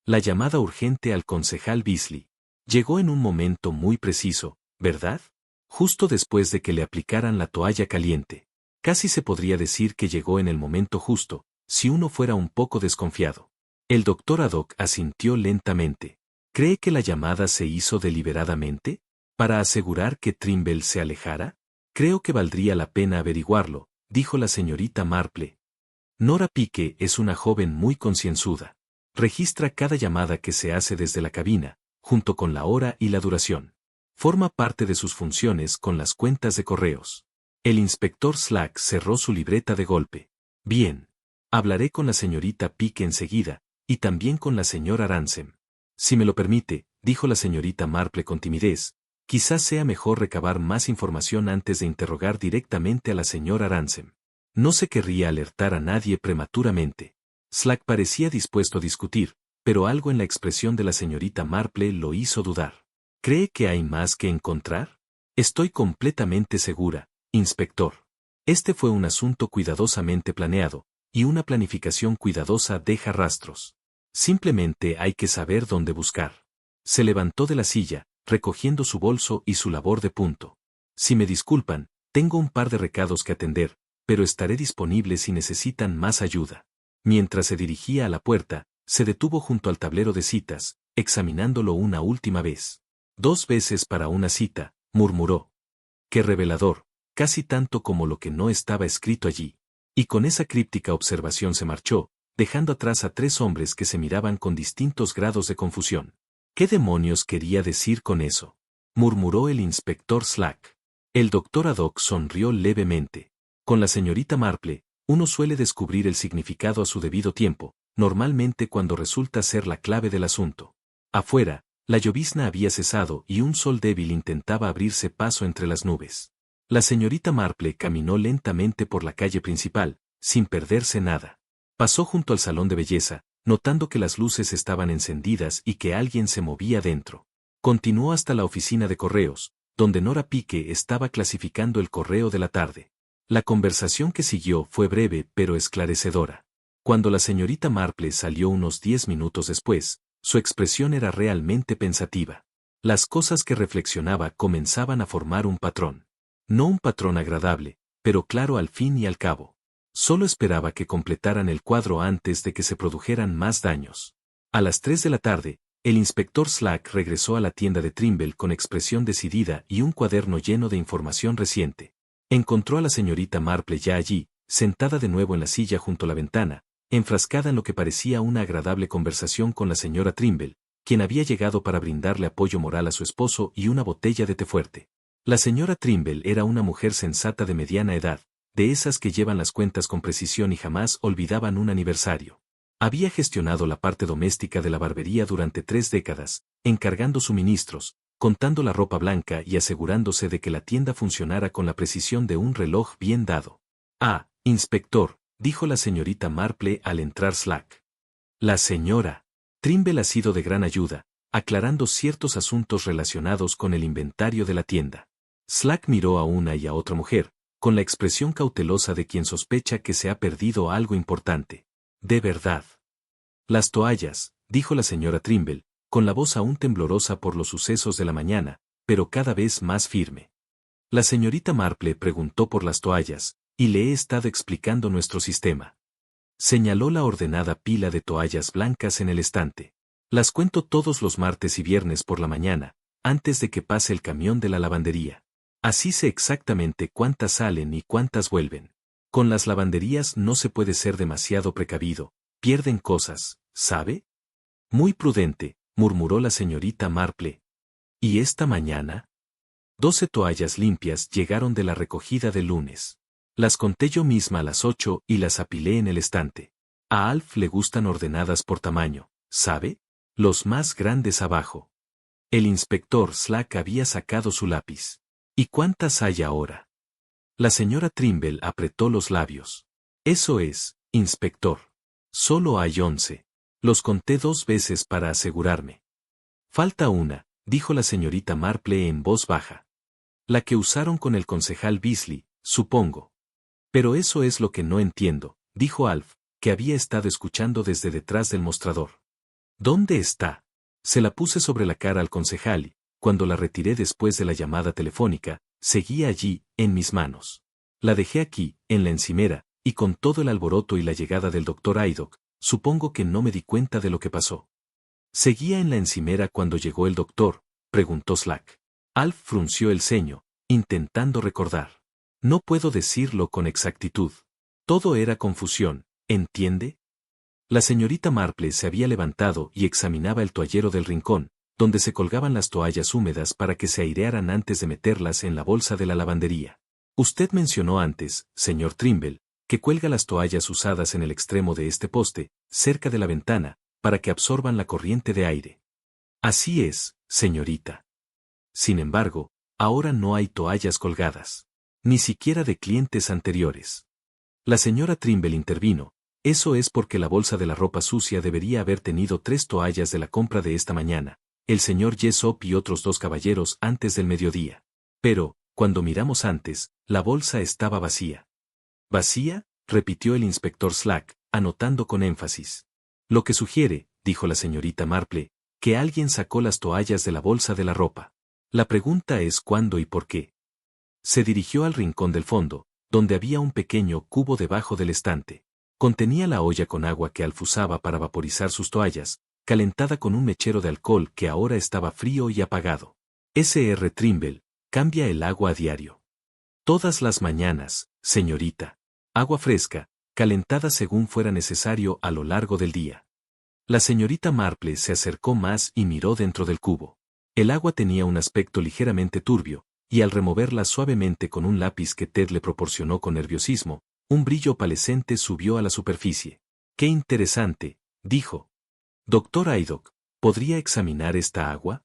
La llamada urgente al concejal Beasley. Llegó en un momento muy preciso, ¿verdad? Justo después de que le aplicaran la toalla caliente. Casi se podría decir que llegó en el momento justo, si uno fuera un poco desconfiado. El doctor Haddock asintió lentamente. ¿Cree que la llamada se hizo deliberadamente? ¿Para asegurar que Trimble se alejara? Creo que valdría la pena averiguarlo, dijo la señorita Marple. Nora Pique es una joven muy concienzuda. Registra cada llamada que se hace desde la cabina, junto con la hora y la duración. Forma parte de sus funciones con las cuentas de correos. El inspector Slack cerró su libreta de golpe. Bien. Hablaré con la señorita Pique enseguida, y también con la señora Aransen. Si me lo permite, dijo la señorita Marple con timidez, quizás sea mejor recabar más información antes de interrogar directamente a la señora Aransen. No se querría alertar a nadie prematuramente. Slack parecía dispuesto a discutir, pero algo en la expresión de la señorita Marple lo hizo dudar. ¿Cree que hay más que encontrar? Estoy completamente segura, inspector. Este fue un asunto cuidadosamente planeado, y una planificación cuidadosa deja rastros. Simplemente hay que saber dónde buscar. Se levantó de la silla, recogiendo su bolso y su labor de punto. Si me disculpan, tengo un par de recados que atender, pero estaré disponible si necesitan más ayuda. Mientras se dirigía a la puerta, se detuvo junto al tablero de citas, examinándolo una última vez. 2 veces para una cita, murmuró. Qué revelador, casi tanto como lo que no estaba escrito allí. Y con esa críptica observación se marchó, dejando atrás a 3 hombres que se miraban con distintos grados de confusión. ¿Qué demonios quería decir con eso? Murmuró el inspector Slack. El doctor Haddock sonrió levemente. Con la señorita Marple, uno suele descubrir el significado a su debido tiempo, normalmente cuando resulta ser la clave del asunto. Afuera, la llovizna había cesado y un sol débil intentaba abrirse paso entre las nubes. La señorita Marple caminó lentamente por la calle principal, sin perderse nada. Pasó junto al salón de belleza, notando que las luces estaban encendidas y que alguien se movía dentro. Continuó hasta la oficina de correos, donde Nora Pique estaba clasificando el correo de la tarde. La conversación que siguió fue breve pero esclarecedora. Cuando la señorita Marple salió unos 10 minutos después, su expresión era realmente pensativa. Las cosas que reflexionaba comenzaban a formar un patrón. No un patrón agradable, pero claro al fin y al cabo. Solo esperaba que completaran el cuadro antes de que se produjeran más daños. A las 3 de la tarde, el inspector Slack regresó a la tienda de Trimble con expresión decidida y un cuaderno lleno de información reciente. Encontró a la señorita Marple ya allí, sentada de nuevo en la silla junto a la ventana, enfrascada en lo que parecía una agradable conversación con la señora Trimble, quien había llegado para brindarle apoyo moral a su esposo y una botella de té fuerte. La señora Trimble era una mujer sensata de mediana edad, de esas que llevan las cuentas con precisión y jamás olvidaban un aniversario. Había gestionado la parte doméstica de la barbería durante 3 décadas, encargando suministros, contando la ropa blanca y asegurándose de que la tienda funcionara con la precisión de un reloj bien dado. Ah, inspector, dijo la señorita Marple al entrar Slack. La señora Trimble ha sido de gran ayuda, aclarando ciertos asuntos relacionados con el inventario de la tienda. Slack miró a una y a otra mujer, con la expresión cautelosa de quien sospecha que se ha perdido algo importante. De verdad. Las toallas, dijo la señora Trimble, con la voz aún temblorosa por los sucesos de la mañana, pero cada vez más firme. La señorita Marple preguntó por las toallas, y le he estado explicando nuestro sistema. Señaló la ordenada pila de toallas blancas en el estante. Las cuento todos los martes y viernes por la mañana, antes de que pase el camión de la lavandería. Así sé exactamente cuántas salen y cuántas vuelven. Con las lavanderías no se puede ser demasiado precavido, pierden cosas, ¿sabe? Muy prudente, murmuró la señorita Marple. ¿Y esta mañana? 12 toallas limpias llegaron de la recogida del lunes. Las conté yo misma a las 8 y las apilé en el estante. A Alf le gustan ordenadas por tamaño, ¿sabe? Los más grandes abajo. El inspector Slack había sacado su lápiz. ¿Y cuántas hay ahora? La señora Trimble apretó los labios. Eso es, inspector. Solo hay 11. Los conté 2 veces para asegurarme. Falta una, dijo la señorita Marple en voz baja. La que usaron con el concejal Beasley, supongo. Pero eso es lo que no entiendo, dijo Alf, que había estado escuchando desde detrás del mostrador. ¿Dónde está? Se la puse sobre la cara al concejal y, cuando la retiré después de la llamada telefónica, seguía allí, en mis manos. La dejé aquí, en la encimera, y con todo el alboroto y la llegada del doctor Haydock, supongo que no me di cuenta de lo que pasó. ¿Seguía en la encimera cuando llegó el doctor?, preguntó Slack. Alf frunció el ceño, intentando recordar. No puedo decirlo con exactitud. Todo era confusión, ¿entiende? La señorita Marple se había levantado y examinaba el toallero del rincón, donde se colgaban las toallas húmedas para que se airearan antes de meterlas en la bolsa de la lavandería. Usted mencionó antes, señor Trimble, que cuelga las toallas usadas en el extremo de este poste, cerca de la ventana, para que absorban la corriente de aire. Así es, señorita. Sin embargo, ahora no hay toallas colgadas. Ni siquiera de clientes anteriores. La señora Trimble intervino. Eso es porque la bolsa de la ropa sucia debería haber tenido 3 toallas de la compra de esta mañana, el señor Jessop y otros 2 caballeros antes del mediodía. Pero, cuando miramos antes, la bolsa estaba vacía. ¿Vacía?, repitió el inspector Slack, anotando con énfasis. Lo que sugiere, dijo la señorita Marple, que alguien sacó las toallas de la bolsa de la ropa. La pregunta es cuándo y por qué. Se dirigió al rincón del fondo, donde había un pequeño cubo debajo del estante. Contenía la olla con agua que Alf usaba para vaporizar sus toallas, calentada con un mechero de alcohol que ahora estaba frío y apagado. Sr. Trimble, cambia el agua a diario. Todas las mañanas, señorita. Agua fresca, calentada según fuera necesario a lo largo del día. La señorita Marple se acercó más y miró dentro del cubo. El agua tenía un aspecto ligeramente turbio, y al removerla suavemente con un lápiz que Ted le proporcionó con nerviosismo, un brillo opalescente subió a la superficie. ¡Qué interesante!, dijo. Doctor Haydock, ¿podría examinar esta agua?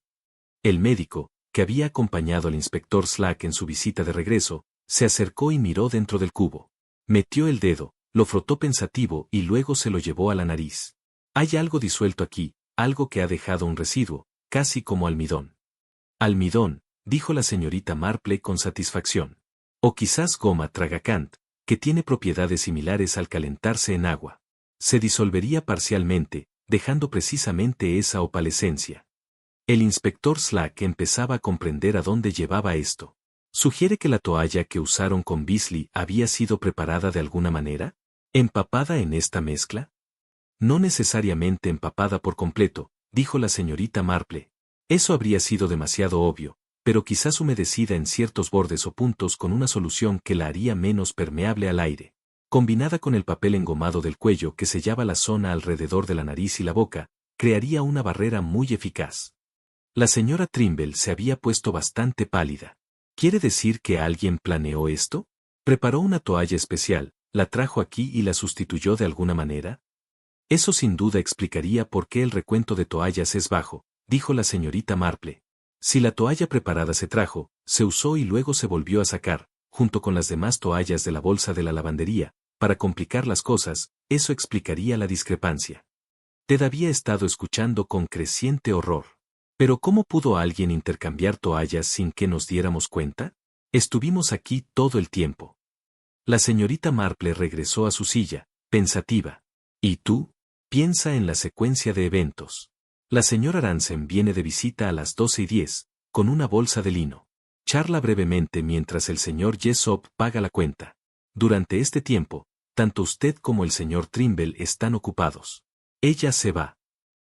El médico, que había acompañado al inspector Slack en su visita de regreso, se acercó y miró dentro del cubo. Metió el dedo, lo frotó pensativo y luego se lo llevó a la nariz. Hay algo disuelto aquí, algo que ha dejado un residuo, casi como almidón. Almidón, dijo la señorita Marple con satisfacción. O quizás goma tragacant, que tiene propiedades similares al calentarse en agua. Se disolvería parcialmente, dejando precisamente esa opalescencia. El inspector Slack empezaba a comprender a dónde llevaba esto. ¿Sugiere que la toalla que usaron con Beasley había sido preparada de alguna manera? ¿Empapada en esta mezcla? No necesariamente empapada por completo, dijo la señorita Marple. Eso habría sido demasiado obvio, pero quizás humedecida en ciertos bordes o puntos con una solución que la haría menos permeable al aire. Combinada con el papel engomado del cuello que sellaba la zona alrededor de la nariz y la boca, crearía una barrera muy eficaz. La señora Trimble se había puesto bastante pálida. ¿Quiere decir que alguien planeó esto? ¿Preparó una toalla especial, la trajo aquí y la sustituyó de alguna manera? Eso sin duda explicaría por qué el recuento de toallas es bajo, dijo la señorita Marple. Si la toalla preparada se trajo, se usó y luego se volvió a sacar, junto con las demás toallas de la bolsa de la lavandería, para complicar las cosas, eso explicaría la discrepancia. Ted había estado escuchando con creciente horror. ¿Pero cómo pudo alguien intercambiar toallas sin que nos diéramos cuenta? Estuvimos aquí todo el tiempo. La señorita Marple regresó a su silla, pensativa. ¿Y tú? Piensa en la secuencia de eventos. La señora Ransom viene de visita a las 12:10, con una bolsa de lino. Charla brevemente mientras el señor Jessop paga la cuenta. Durante este tiempo, tanto usted como el señor Trimble están ocupados. Ella se va.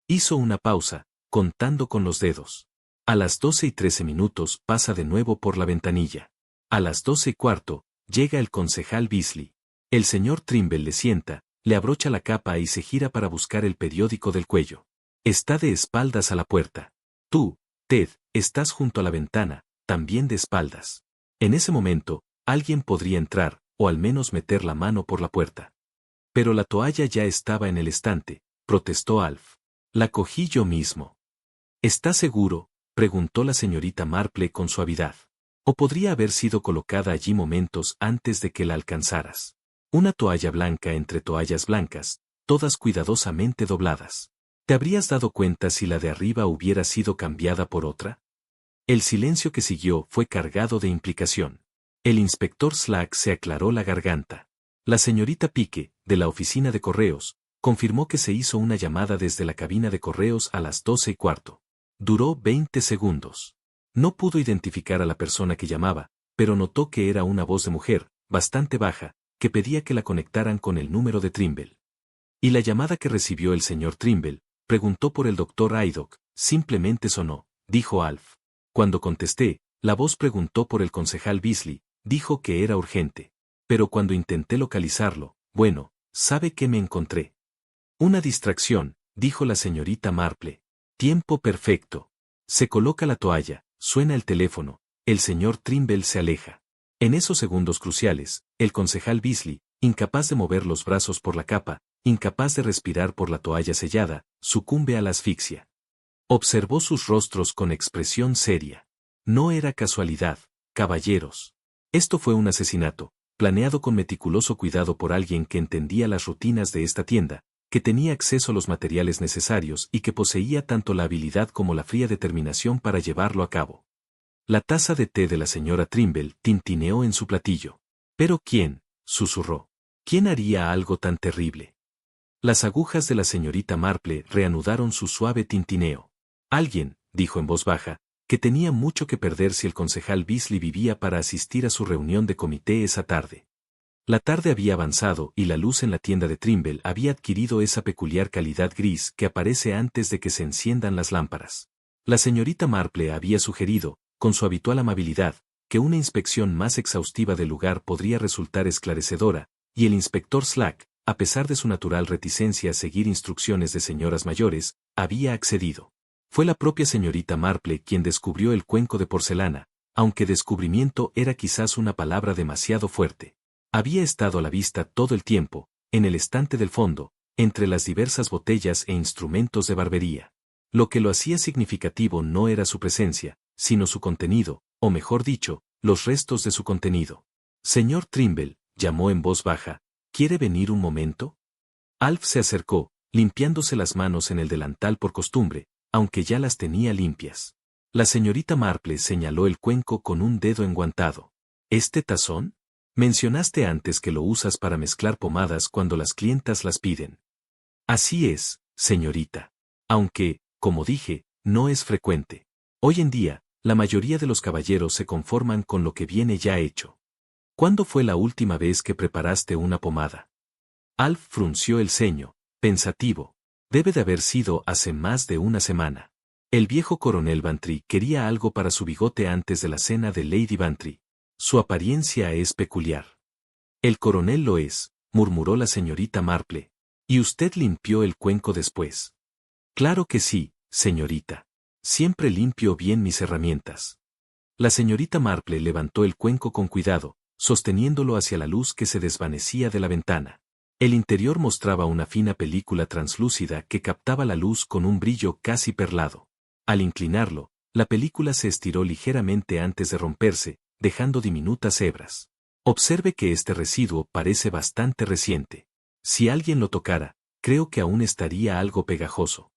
Hizo una pausa, contando con los dedos. A las 12:13 pasa de nuevo por la ventanilla. A las 12:15, llega el concejal Beasley. El señor Trimble le sienta, le abrocha la capa y se gira para buscar el periódico del cuello. Está de espaldas a la puerta. Tú, Ted, estás junto a la ventana, también de espaldas. En ese momento, alguien podría entrar, o al menos meter la mano por la puerta. Pero la toalla ya estaba en el estante, protestó Alf. La cogí yo mismo. ¿Estás seguro?, preguntó la señorita Marple con suavidad. ¿O podría haber sido colocada allí momentos antes de que la alcanzaras? Una toalla blanca entre toallas blancas, todas cuidadosamente dobladas. ¿Te habrías dado cuenta si la de arriba hubiera sido cambiada por otra? El silencio que siguió fue cargado de implicación. El inspector Slack se aclaró la garganta. La señorita Pique, de la oficina de correos, confirmó que se hizo una llamada desde la cabina de correos a las 12:15. Duró 20 segundos. No pudo identificar a la persona que llamaba, pero notó que era una voz de mujer, bastante baja, que pedía que la conectaran con el número de Trimble. Y la llamada que recibió el señor Trimble, preguntó por el doctor Haydock, simplemente sonó, dijo Alf. Cuando contesté, la voz preguntó por el concejal Beasley, dijo que era urgente. Pero cuando intenté localizarlo, bueno, ¿sabe qué me encontré? Una distracción, dijo la señorita Marple. Tiempo perfecto. Se coloca la toalla, suena el teléfono, el señor Trimble se aleja. En esos segundos cruciales, el concejal Beasley, incapaz de mover los brazos por la capa, incapaz de respirar por la toalla sellada, sucumbe a la asfixia. Observó sus rostros con expresión seria. No era casualidad, caballeros. Esto fue un asesinato, planeado con meticuloso cuidado por alguien que entendía las rutinas de esta tienda, que tenía acceso a los materiales necesarios y que poseía tanto la habilidad como la fría determinación para llevarlo a cabo. La taza de té de la señora Trimble tintineó en su platillo. ¿Pero quién?, susurró. ¿Quién haría algo tan terrible? Las agujas de la señorita Marple reanudaron su suave tintineo. Alguien, dijo en voz baja, que tenía mucho que perder si el concejal Beasley vivía para asistir a su reunión de comité esa tarde. La tarde había avanzado y la luz en la tienda de Trimble había adquirido esa peculiar calidad gris que aparece antes de que se enciendan las lámparas. La señorita Marple había sugerido, con su habitual amabilidad, que una inspección más exhaustiva del lugar podría resultar esclarecedora, y el inspector Slack, a pesar de su natural reticencia a seguir instrucciones de señoras mayores, había accedido. Fue la propia señorita Marple quien descubrió el cuenco de porcelana, aunque descubrimiento era quizás una palabra demasiado fuerte. Había estado a la vista todo el tiempo, en el estante del fondo, entre las diversas botellas e instrumentos de barbería. Lo que lo hacía significativo no era su presencia, sino su contenido, o mejor dicho, los restos de su contenido. Señor Trimble, llamó en voz baja, ¿quiere venir un momento? Alf se acercó, limpiándose las manos en el delantal por costumbre, aunque ya las tenía limpias. La señorita Marple señaló el cuenco con un dedo enguantado. ¿Este tazón? Mencionaste antes que lo usas para mezclar pomadas cuando las clientas las piden. Así es, señorita. Aunque, como dije, no es frecuente. Hoy en día, la mayoría de los caballeros se conforman con lo que viene ya hecho. ¿Cuándo fue la última vez que preparaste una pomada? Alf frunció el ceño, pensativo. Debe de haber sido hace más de una semana. El viejo coronel Bantry quería algo para su bigote antes de la cena de Lady Bantry. Su apariencia es peculiar. El coronel lo es, murmuró la señorita Marple. ¿Y usted limpió el cuenco después? Claro que sí, señorita. Siempre limpio bien mis herramientas. La señorita Marple levantó el cuenco con cuidado, sosteniéndolo hacia la luz que se desvanecía de la ventana. El interior mostraba una fina película translúcida que captaba la luz con un brillo casi perlado. Al inclinarlo, la película se estiró ligeramente antes de romperse, dejando diminutas hebras. Observe que este residuo parece bastante reciente. Si alguien lo tocara, creo que aún estaría algo pegajoso.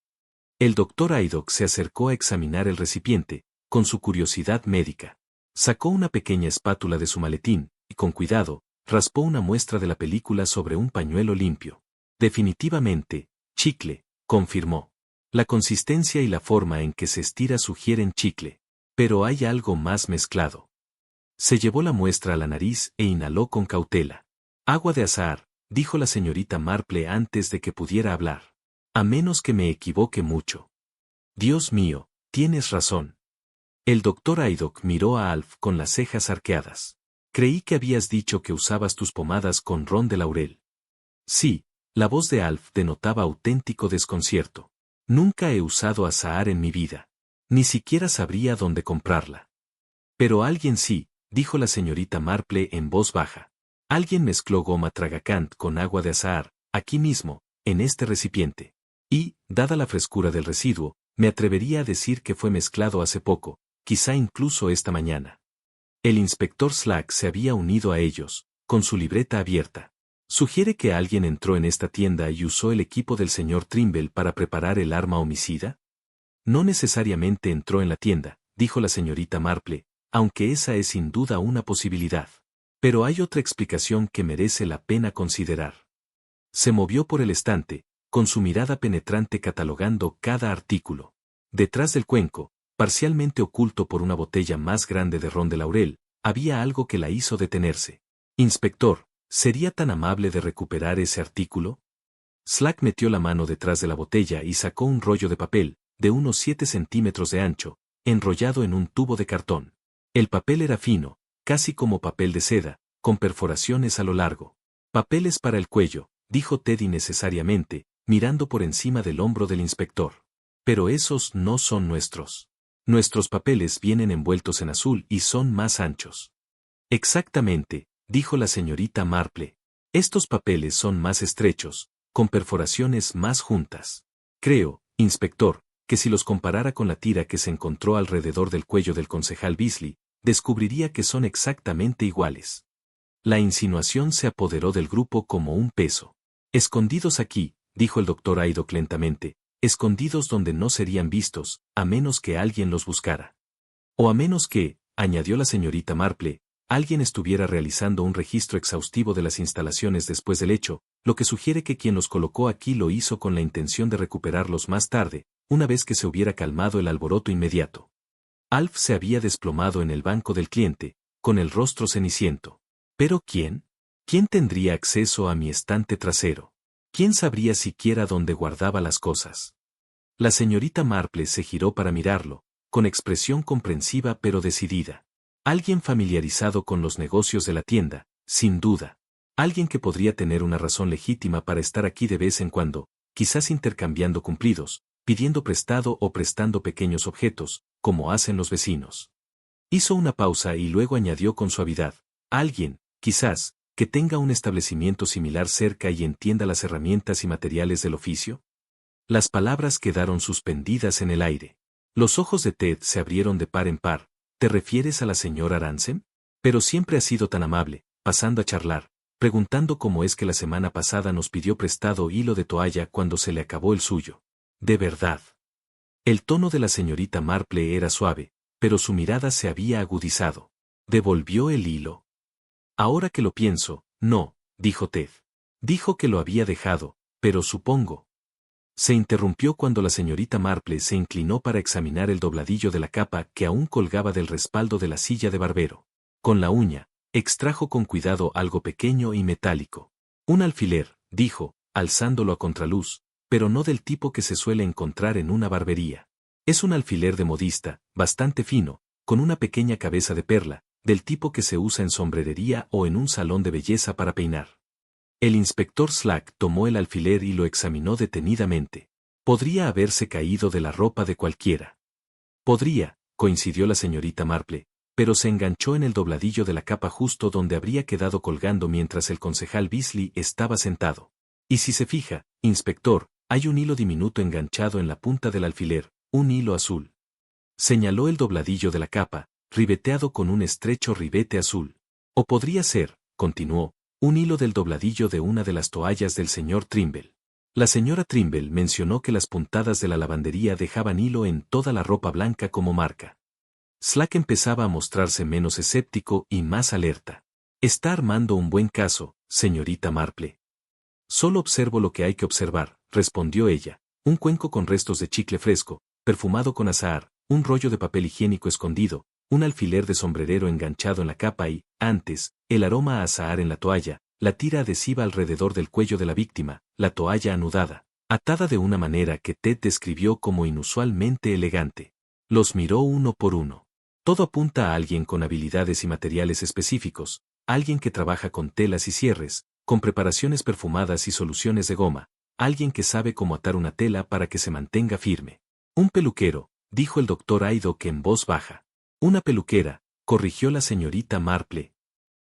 El doctor Haydock se acercó a examinar el recipiente, con su curiosidad médica. Sacó una pequeña espátula de su maletín, y con cuidado, raspó una muestra de la película sobre un pañuelo limpio. Definitivamente, chicle, confirmó. La consistencia y la forma en que se estira sugieren chicle. Pero hay algo más mezclado. Se llevó la muestra a la nariz e inhaló con cautela. Agua de azahar, dijo la señorita Marple antes de que pudiera hablar. A menos que me equivoque mucho. Dios mío, tienes razón. El doctor Haydock miró a Alf con las cejas arqueadas. Creí que habías dicho que usabas tus pomadas con ron de laurel. Sí, la voz de Alf denotaba auténtico desconcierto. Nunca he usado azahar en mi vida. Ni siquiera sabría dónde comprarla. Pero alguien sí, dijo la señorita Marple en voz baja. Alguien mezcló goma tragacant con agua de azahar, aquí mismo, en este recipiente. Y, dada la frescura del residuo, me atrevería a decir que fue mezclado hace poco, quizá incluso esta mañana. El inspector Slack se había unido a ellos, con su libreta abierta. ¿Sugiere que alguien entró en esta tienda y usó el equipo del señor Trimble para preparar el arma homicida? No necesariamente entró en la tienda, dijo la señorita Marple, aunque esa es sin duda una posibilidad. Pero hay otra explicación que merece la pena considerar. Se movió por el estante, con su mirada penetrante catalogando cada artículo. Detrás del cuenco, parcialmente oculto por una botella más grande de ron de laurel, había algo que la hizo detenerse. Inspector, ¿sería tan amable de recuperar ese artículo? Slack metió la mano detrás de la botella y sacó un rollo de papel, de unos 7 centímetros de ancho, enrollado en un tubo de cartón. El papel era fino, casi como papel de seda, con perforaciones a lo largo. Papeles para el cuello, dijo Ted innecesariamente, mirando por encima del hombro del inspector. Pero esos no son nuestros. Nuestros papeles vienen envueltos en azul y son más anchos. Exactamente, dijo la señorita Marple. Estos papeles son más estrechos, con perforaciones más juntas. Creo, inspector, que si los comparara con la tira que se encontró alrededor del cuello del concejal Beasley, descubriría que son exactamente iguales. La insinuación se apoderó del grupo como un peso. Escondidos aquí, dijo el doctor Haydock lentamente, escondidos donde no serían vistos, a menos que alguien los buscara. O a menos que, añadió la señorita Marple, alguien estuviera realizando un registro exhaustivo de las instalaciones después del hecho, lo que sugiere que quien los colocó aquí lo hizo con la intención de recuperarlos más tarde, una vez que se hubiera calmado el alboroto inmediato. Alf se había desplomado en el banco del cliente, con el rostro ceniciento. ¿Pero quién? ¿Quién tendría acceso a mi estante trasero? ¿Quién sabría siquiera dónde guardaba las cosas? La señorita Marple se giró para mirarlo, con expresión comprensiva pero decidida. Alguien familiarizado con los negocios de la tienda, sin duda. Alguien que podría tener una razón legítima para estar aquí de vez en cuando, quizás intercambiando cumplidos, pidiendo prestado o prestando pequeños objetos, como hacen los vecinos. Hizo una pausa y luego añadió con suavidad, alguien, quizás, que tenga un establecimiento similar cerca y entienda las herramientas y materiales del oficio. Las palabras quedaron suspendidas en el aire. Los ojos de Ted se abrieron de par en par. ¿Te refieres a la señora Ransom? Pero siempre ha sido tan amable, pasando a charlar, preguntando cómo es que la semana pasada nos pidió prestado hilo de toalla cuando se le acabó el suyo. De verdad. El tono de la señorita Marple era suave, pero su mirada se había agudizado. ¿Devolvió el hilo? Ahora que lo pienso, no, dijo Ted. Dijo que lo había dejado, pero supongo. Se interrumpió cuando la señorita Marple se inclinó para examinar el dobladillo de la capa que aún colgaba del respaldo de la silla de barbero. Con la uña, extrajo con cuidado algo pequeño y metálico. Un alfiler, dijo, alzándolo a contraluz, pero no del tipo que se suele encontrar en una barbería. Es un alfiler de modista, bastante fino, con una pequeña cabeza de perla, del tipo que se usa en sombrerería o en un salón de belleza para peinar. El inspector Slack tomó el alfiler y lo examinó detenidamente. Podría haberse caído de la ropa de cualquiera. Podría, coincidió la señorita Marple, pero se enganchó en el dobladillo de la capa justo donde habría quedado colgando mientras el concejal Beasley estaba sentado. Y si se fija, inspector, hay un hilo diminuto enganchado en la punta del alfiler, un hilo azul. Señaló el dobladillo de la capa, ribeteado con un estrecho ribete azul. O podría ser, continuó, un hilo del dobladillo de una de las toallas del señor Trimble. La señora Trimble mencionó que las puntadas de la lavandería dejaban hilo en toda la ropa blanca como marca. Slack empezaba a mostrarse menos escéptico y más alerta. Está armando un buen caso, señorita Marple. Solo observo lo que hay que observar, respondió ella. Un cuenco con restos de chicle fresco, perfumado con azahar, un rollo de papel higiénico escondido, un alfiler de sombrerero enganchado en la capa y, antes, el aroma a azahar en la toalla, la tira adhesiva alrededor del cuello de la víctima, la toalla anudada, atada de una manera que Ted describió como inusualmente elegante. Los miró uno por uno. Todo apunta a alguien con habilidades y materiales específicos, alguien que trabaja con telas y cierres, con preparaciones perfumadas y soluciones de goma, alguien que sabe cómo atar una tela para que se mantenga firme. Un peluquero, dijo el doctor Aydock en voz baja. Una peluquera, corrigió la señorita Marple.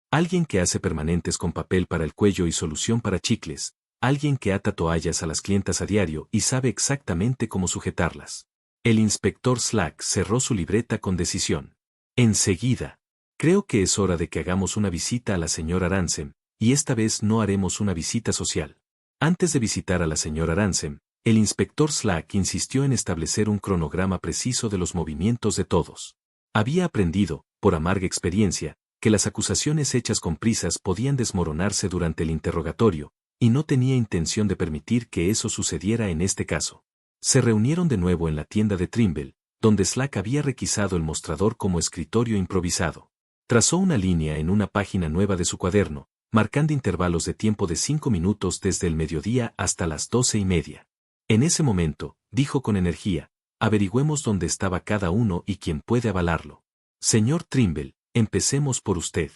Alguien que hace permanentes con papel para el cuello y solución para chicles, alguien que ata toallas a las clientas a diario y sabe exactamente cómo sujetarlas. El inspector Slack cerró su libreta con decisión. Enseguida. Creo que es hora de que hagamos una visita a la señora Ransom, y esta vez no haremos una visita social. Antes de visitar a la señora Ransom, el inspector Slack insistió en establecer un cronograma preciso de los movimientos de todos. Había aprendido, por amarga experiencia, que las acusaciones hechas con prisas podían desmoronarse durante el interrogatorio, y no tenía intención de permitir que eso sucediera en este caso. Se reunieron de nuevo en la tienda de Trimble, donde Slack había requisado el mostrador como escritorio improvisado. Trazó una línea en una página nueva de su cuaderno, marcando intervalos de tiempo de 5 minutos desde el mediodía hasta las 12:30. En ese momento, dijo con energía, averigüemos dónde estaba cada uno y quién puede avalarlo. Señor Trimble, empecemos por usted.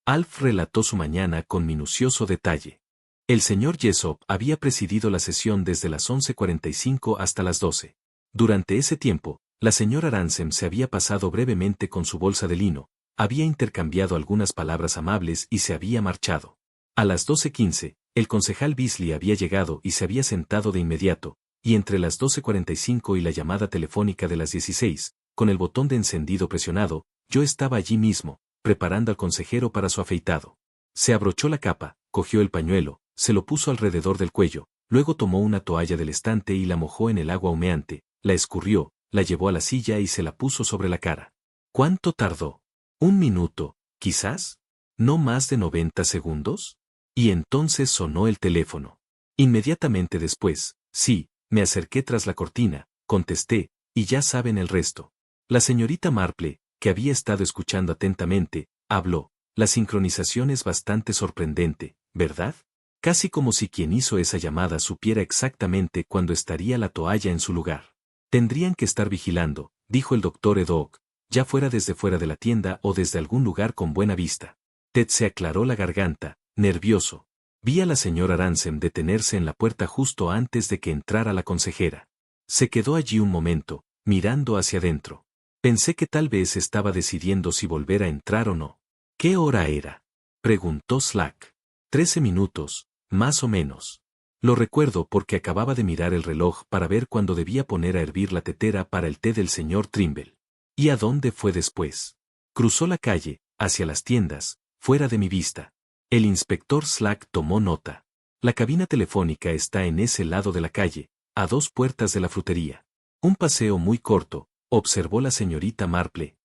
Alf relató su mañana con minucioso detalle. El señor Jessop había presidido la sesión desde las 11:45 hasta las 12. Durante ese tiempo, la señora Ransom se había pasado brevemente con su bolsa de lino, había intercambiado algunas palabras amables y se había marchado. A las 12:15, el concejal Beasley había llegado y se había sentado de inmediato, y entre las 12:45 y la llamada telefónica de las 16, con el botón de encendido presionado, yo estaba allí mismo, preparando al consejero para su afeitado. Se abrochó la capa, cogió el pañuelo, se lo puso alrededor del cuello, luego tomó una toalla del estante y la mojó en el agua humeante, la escurrió, la llevó a la silla y se la puso sobre la cara. ¿Cuánto tardó? ¿Un minuto, quizás? ¿No más de 90 segundos? Y entonces sonó el teléfono. Inmediatamente después, sí, me acerqué tras la cortina, contesté, y ya saben el resto. La señorita Marple, que había estado escuchando atentamente, habló. La sincronización es bastante sorprendente, ¿verdad? Casi como si quien hizo esa llamada supiera exactamente cuándo estaría la toalla en su lugar. Tendrían que estar vigilando, dijo el doctor Aydock, ya fuera desde fuera de la tienda o desde algún lugar con buena vista. Ted se aclaró la garganta, nervioso. Vi a la señora Ransom detenerse en la puerta justo antes de que entrara la consejera. Se quedó allí un momento, mirando hacia adentro. Pensé que tal vez estaba decidiendo si volver a entrar o no. ¿Qué hora era? Preguntó Slack. 13 minutos, más o menos. Lo recuerdo porque acababa de mirar el reloj para ver cuándo debía poner a hervir la tetera para el té del señor Trimble. ¿Y a dónde fue después? Cruzó la calle, hacia las tiendas, fuera de mi vista. El inspector Slack tomó nota. La cabina telefónica está en ese lado de la calle, a 2 puertas de la frutería. Un paseo muy corto, observó la señorita Marple.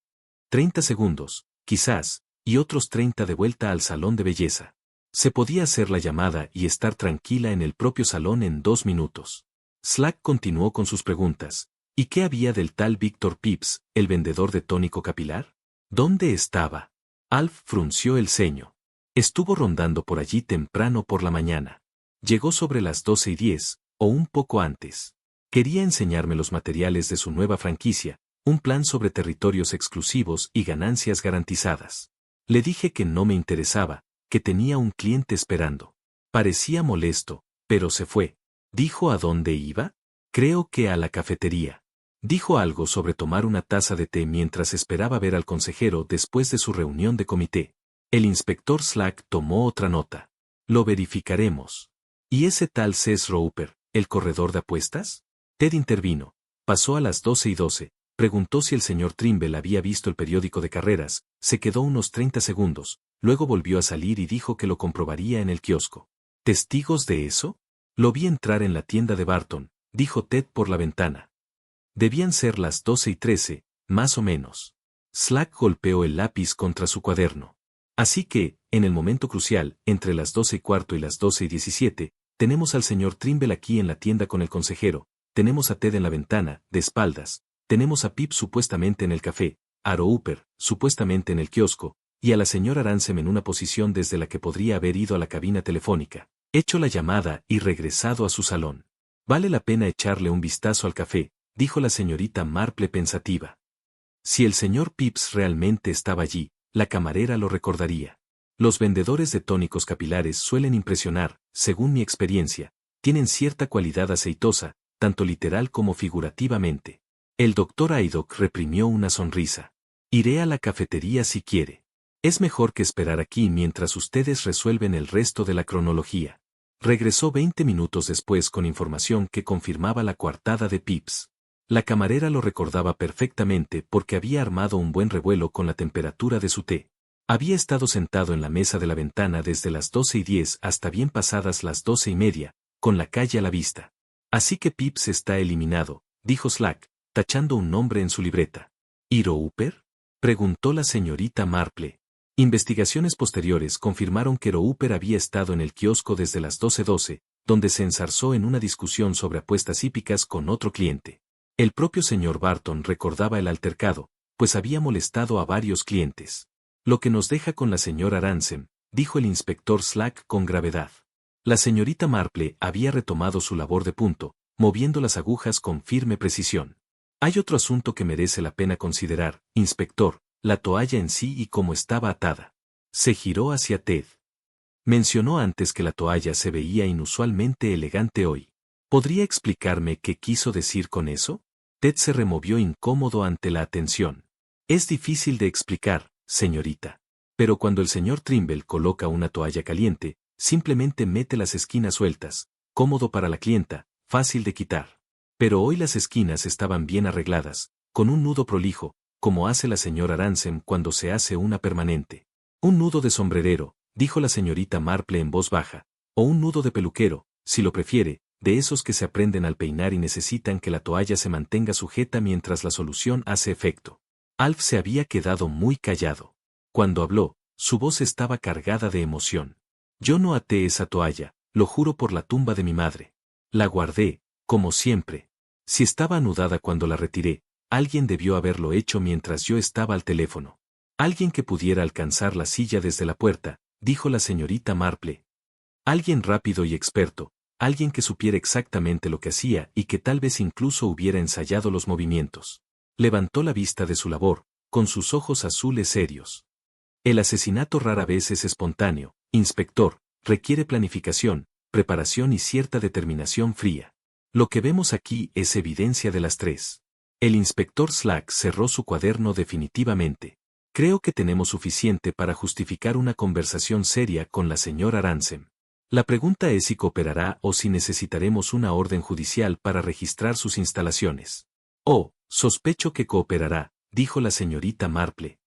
30 segundos, quizás, y otros 30 de vuelta al salón de belleza. Se podía hacer la llamada y estar tranquila en el propio salón en 2 minutos. Slack continuó con sus preguntas. ¿Y qué había del tal Victor Phipps, el vendedor de tónico capilar? ¿Dónde estaba? Alf frunció el ceño. Estuvo rondando por allí temprano por la mañana. Llegó sobre las 12:10, o un poco antes. Quería enseñarme los materiales de su nueva franquicia, un plan sobre territorios exclusivos y ganancias garantizadas. Le dije que no me interesaba, que tenía un cliente esperando. Parecía molesto, pero se fue. ¿Dijo a dónde iba? Creo que a la cafetería. Dijo algo sobre tomar una taza de té mientras esperaba ver al consejero después de su reunión de comité. El inspector Slack tomó otra nota. Lo verificaremos. ¿Y ese tal Cess Roper, el corredor de apuestas? Ted intervino. Pasó a las 12:12. Preguntó si el señor Trimble había visto el periódico de carreras, se quedó unos 30 segundos, luego volvió a salir y dijo que lo comprobaría en el kiosco. ¿Testigos de eso? Lo vi entrar en la tienda de Barton, dijo Ted por la ventana. Debían ser las 12:13, más o menos. Slack golpeó el lápiz contra su cuaderno. Así que, en el momento crucial, entre las 12:15 y las 12:17, tenemos al señor Trimble aquí en la tienda con el consejero, tenemos a Ted en la ventana, de espaldas, tenemos a Pip supuestamente en el café, a Roper, supuestamente en el kiosco, y a la señora Ransom en una posición desde la que podría haber ido a la cabina telefónica, hecho la llamada y regresado a su salón. Vale la pena echarle un vistazo al café, dijo la señorita Marple pensativa. Si el señor Pips realmente estaba allí, la camarera lo recordaría. Los vendedores de tónicos capilares suelen impresionar, según mi experiencia, tienen cierta cualidad aceitosa, tanto literal como figurativamente. El doctor Aydock reprimió una sonrisa. Iré a la cafetería si quiere. Es mejor que esperar aquí mientras ustedes resuelven el resto de la cronología. Regresó 20 minutos después con información que confirmaba la coartada de Pips. La camarera lo recordaba perfectamente porque había armado un buen revuelo con la temperatura de su té. Había estado sentado en la mesa de la ventana desde las 12:10 hasta bien pasadas las 12:30, con la calle a la vista. Así que Pips está eliminado, dijo Slack, tachando un nombre en su libreta. ¿Y Roper? Preguntó la señorita Marple. Investigaciones posteriores confirmaron que Roper había estado en el kiosco desde las 12:12, donde se enzarzó en una discusión sobre apuestas hípicas con otro cliente. El propio señor Barton recordaba el altercado, pues había molestado a varios clientes. Lo que nos deja con la señora Ransom, dijo el inspector Slack con gravedad. La señorita Marple había retomado su labor de punto, moviendo las agujas con firme precisión. Hay otro asunto que merece la pena considerar, inspector, la toalla en sí y cómo estaba atada. Se giró hacia Ted. Mencionó antes que la toalla se veía inusualmente elegante hoy. ¿Podría explicarme qué quiso decir con eso? Ted se removió incómodo ante la atención. Es difícil de explicar, señorita. Pero cuando el señor Trimble coloca una toalla caliente, simplemente mete las esquinas sueltas, cómodo para la clienta, fácil de quitar. Pero hoy las esquinas estaban bien arregladas, con un nudo prolijo, como hace la señora Ransom cuando se hace una permanente. Un nudo de sombrerero, dijo la señorita Marple en voz baja, o un nudo de peluquero, si lo prefiere, de esos que se aprenden al peinar y necesitan que la toalla se mantenga sujeta mientras la solución hace efecto. Alf se había quedado muy callado. Cuando habló, su voz estaba cargada de emoción. Yo no até esa toalla, lo juro por la tumba de mi madre. La guardé, como siempre. Si estaba anudada cuando la retiré, alguien debió haberlo hecho mientras yo estaba al teléfono. Alguien que pudiera alcanzar la silla desde la puerta, dijo la señorita Marple. Alguien rápido y experto, alguien que supiera exactamente lo que hacía y que tal vez incluso hubiera ensayado los movimientos. Levantó la vista de su labor, con sus ojos azules serios. El asesinato rara vez es espontáneo, inspector, requiere planificación, preparación y cierta determinación fría. Lo que vemos aquí es evidencia de las tres. El inspector Slack cerró su cuaderno definitivamente. Creo que tenemos suficiente para justificar una conversación seria con la señora Ransom. La pregunta es si cooperará o si necesitaremos una orden judicial para registrar sus instalaciones. Oh, sospecho que cooperará, dijo la señorita Marple.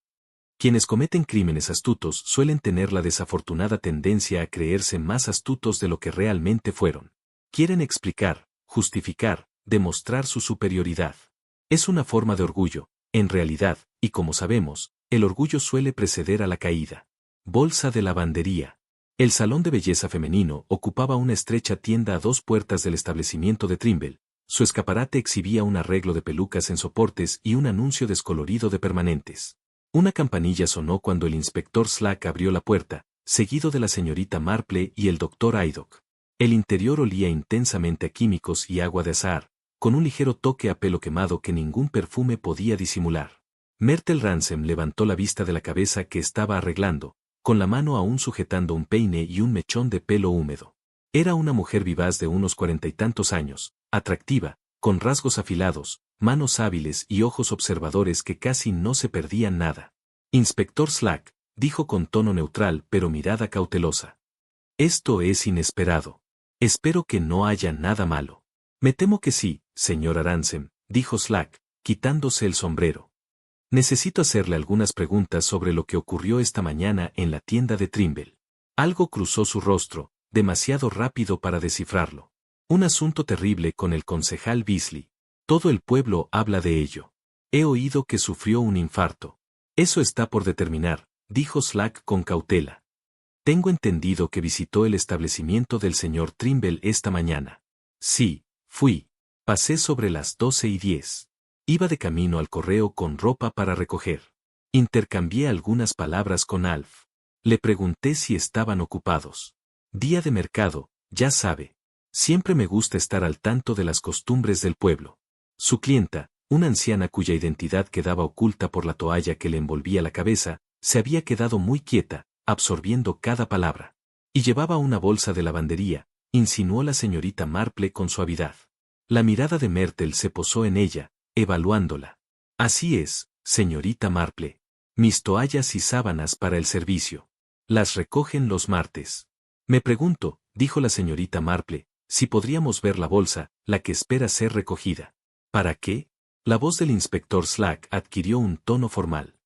Quienes cometen crímenes astutos suelen tener la desafortunada tendencia a creerse más astutos de lo que realmente fueron. Quieren explicar, justificar, demostrar su superioridad. Es una forma de orgullo, en realidad, y como sabemos, el orgullo suele preceder a la caída. Bolsa de lavandería. El salón de belleza femenino ocupaba una estrecha tienda a 2 puertas del establecimiento de Trimble. Su escaparate exhibía un arreglo de pelucas en soportes y un anuncio descolorido de permanentes. Una campanilla sonó cuando el inspector Slack abrió la puerta, seguido de la señorita Marple y el doctor Aydock. El interior olía intensamente a químicos y agua de azahar, con un ligero toque a pelo quemado que ningún perfume podía disimular. Myrtle Ransom levantó la vista de la cabeza que estaba arreglando, con la mano aún sujetando un peine y un mechón de pelo húmedo. Era una mujer vivaz de unos 40 y tantos años, atractiva, con rasgos afilados, manos hábiles y ojos observadores que casi no se perdían nada. Inspector Slack, dijo con tono neutral pero mirada cautelosa. Esto es inesperado. Espero que no haya nada malo. Me temo que sí, señor Aranzem, dijo Slack, quitándose el sombrero. Necesito hacerle algunas preguntas sobre lo que ocurrió esta mañana en la tienda de Trimble. Algo cruzó su rostro, demasiado rápido para descifrarlo. Un asunto terrible con el concejal Beasley. Todo el pueblo habla de ello. He oído que sufrió un infarto. Eso está por determinar, dijo Slack con cautela. Tengo entendido que visitó el establecimiento del señor Trimble esta mañana. Sí, fui. Pasé sobre las 12:10. Iba de camino al correo con ropa para recoger. Intercambié algunas palabras con Alf. Le pregunté si estaban ocupados. Día de mercado, ya sabe. Siempre me gusta estar al tanto de las costumbres del pueblo. Su clienta, una anciana cuya identidad quedaba oculta por la toalla que le envolvía la cabeza, se había quedado muy quieta, absorbiendo cada palabra. Y llevaba una bolsa de lavandería, insinuó la señorita Marple con suavidad. La mirada de Myrtle se posó en ella, evaluándola. Así es, señorita Marple. Mis toallas y sábanas para el servicio. Las recogen los martes. Me pregunto, dijo la señorita Marple, si podríamos ver la bolsa, la que espera ser recogida. ¿Para qué? La voz del inspector Slack adquirió un tono formal.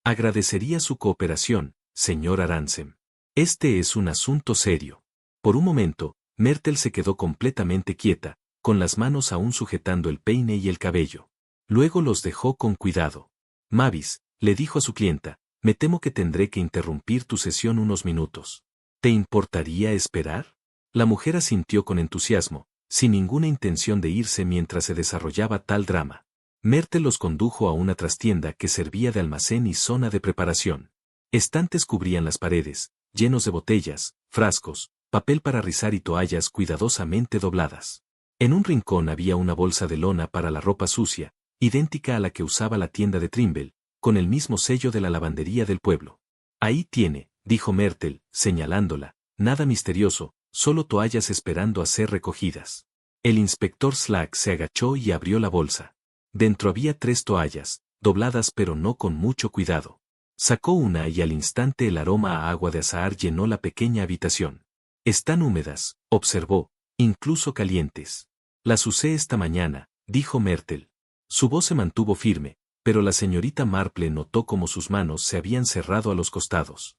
Agradecería su cooperación, señor Aranzem. Este es un asunto serio. Por un momento, Myrtle se quedó completamente quieta, con las manos aún sujetando el peine y el cabello. Luego los dejó con cuidado. Mavis, le dijo a su clienta, me temo que tendré que interrumpir tu sesión unos minutos. ¿Te importaría esperar? La mujer asintió con entusiasmo, sin ninguna intención de irse mientras se desarrollaba tal drama. Myrtle los condujo a una trastienda que servía de almacén y zona de preparación. Estantes cubrían las paredes, llenos de botellas, frascos, papel para rizar y toallas cuidadosamente dobladas. En un rincón había una bolsa de lona para la ropa sucia, idéntica a la que usaba la tienda de Trimble, con el mismo sello de la lavandería del pueblo. Ahí tiene, dijo Myrtle, señalándola, nada misterioso, solo toallas esperando a ser recogidas. El inspector Slack se agachó y abrió la bolsa. Dentro había 3 toallas, dobladas pero no con mucho cuidado. Sacó una y al instante el aroma a agua de azahar llenó la pequeña habitación. Están húmedas, observó, incluso calientes. Las usé esta mañana, dijo Myrtle. Su voz se mantuvo firme, pero la señorita Marple notó cómo sus manos se habían cerrado a los costados.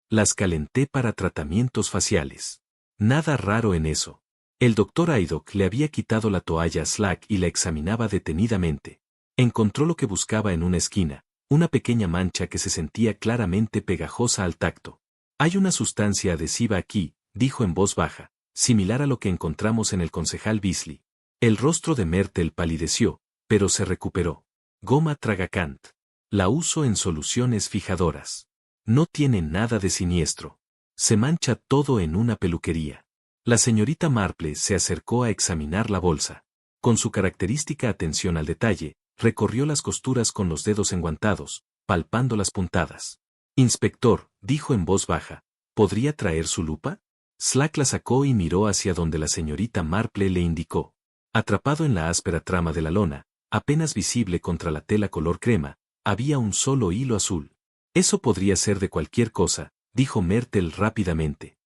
Las calenté para tratamientos faciales. Nada raro en eso. El doctor Haydock le había quitado la toalla a Slack y la examinaba detenidamente. Encontró lo que buscaba en una esquina, una pequeña mancha que se sentía claramente pegajosa al tacto. Hay una sustancia adhesiva aquí, dijo en voz baja, similar a lo que encontramos en el concejal Beasley. El rostro de Myrtle palideció, pero se recuperó. Goma Tragacant. La uso en soluciones fijadoras. No tiene nada de siniestro. Se mancha todo en una peluquería. La señorita Marple se acercó a examinar la bolsa. Con su característica atención al detalle, recorrió las costuras con los dedos enguantados, palpando las puntadas. Inspector, dijo en voz baja, ¿podría traer su lupa? Slack la sacó y miró hacia donde la señorita Marple le indicó. Atrapado en la áspera trama de la lona, apenas visible contra la tela color crema, había un solo hilo azul. Eso podría ser de cualquier cosa, dijo Myrtle rápidamente.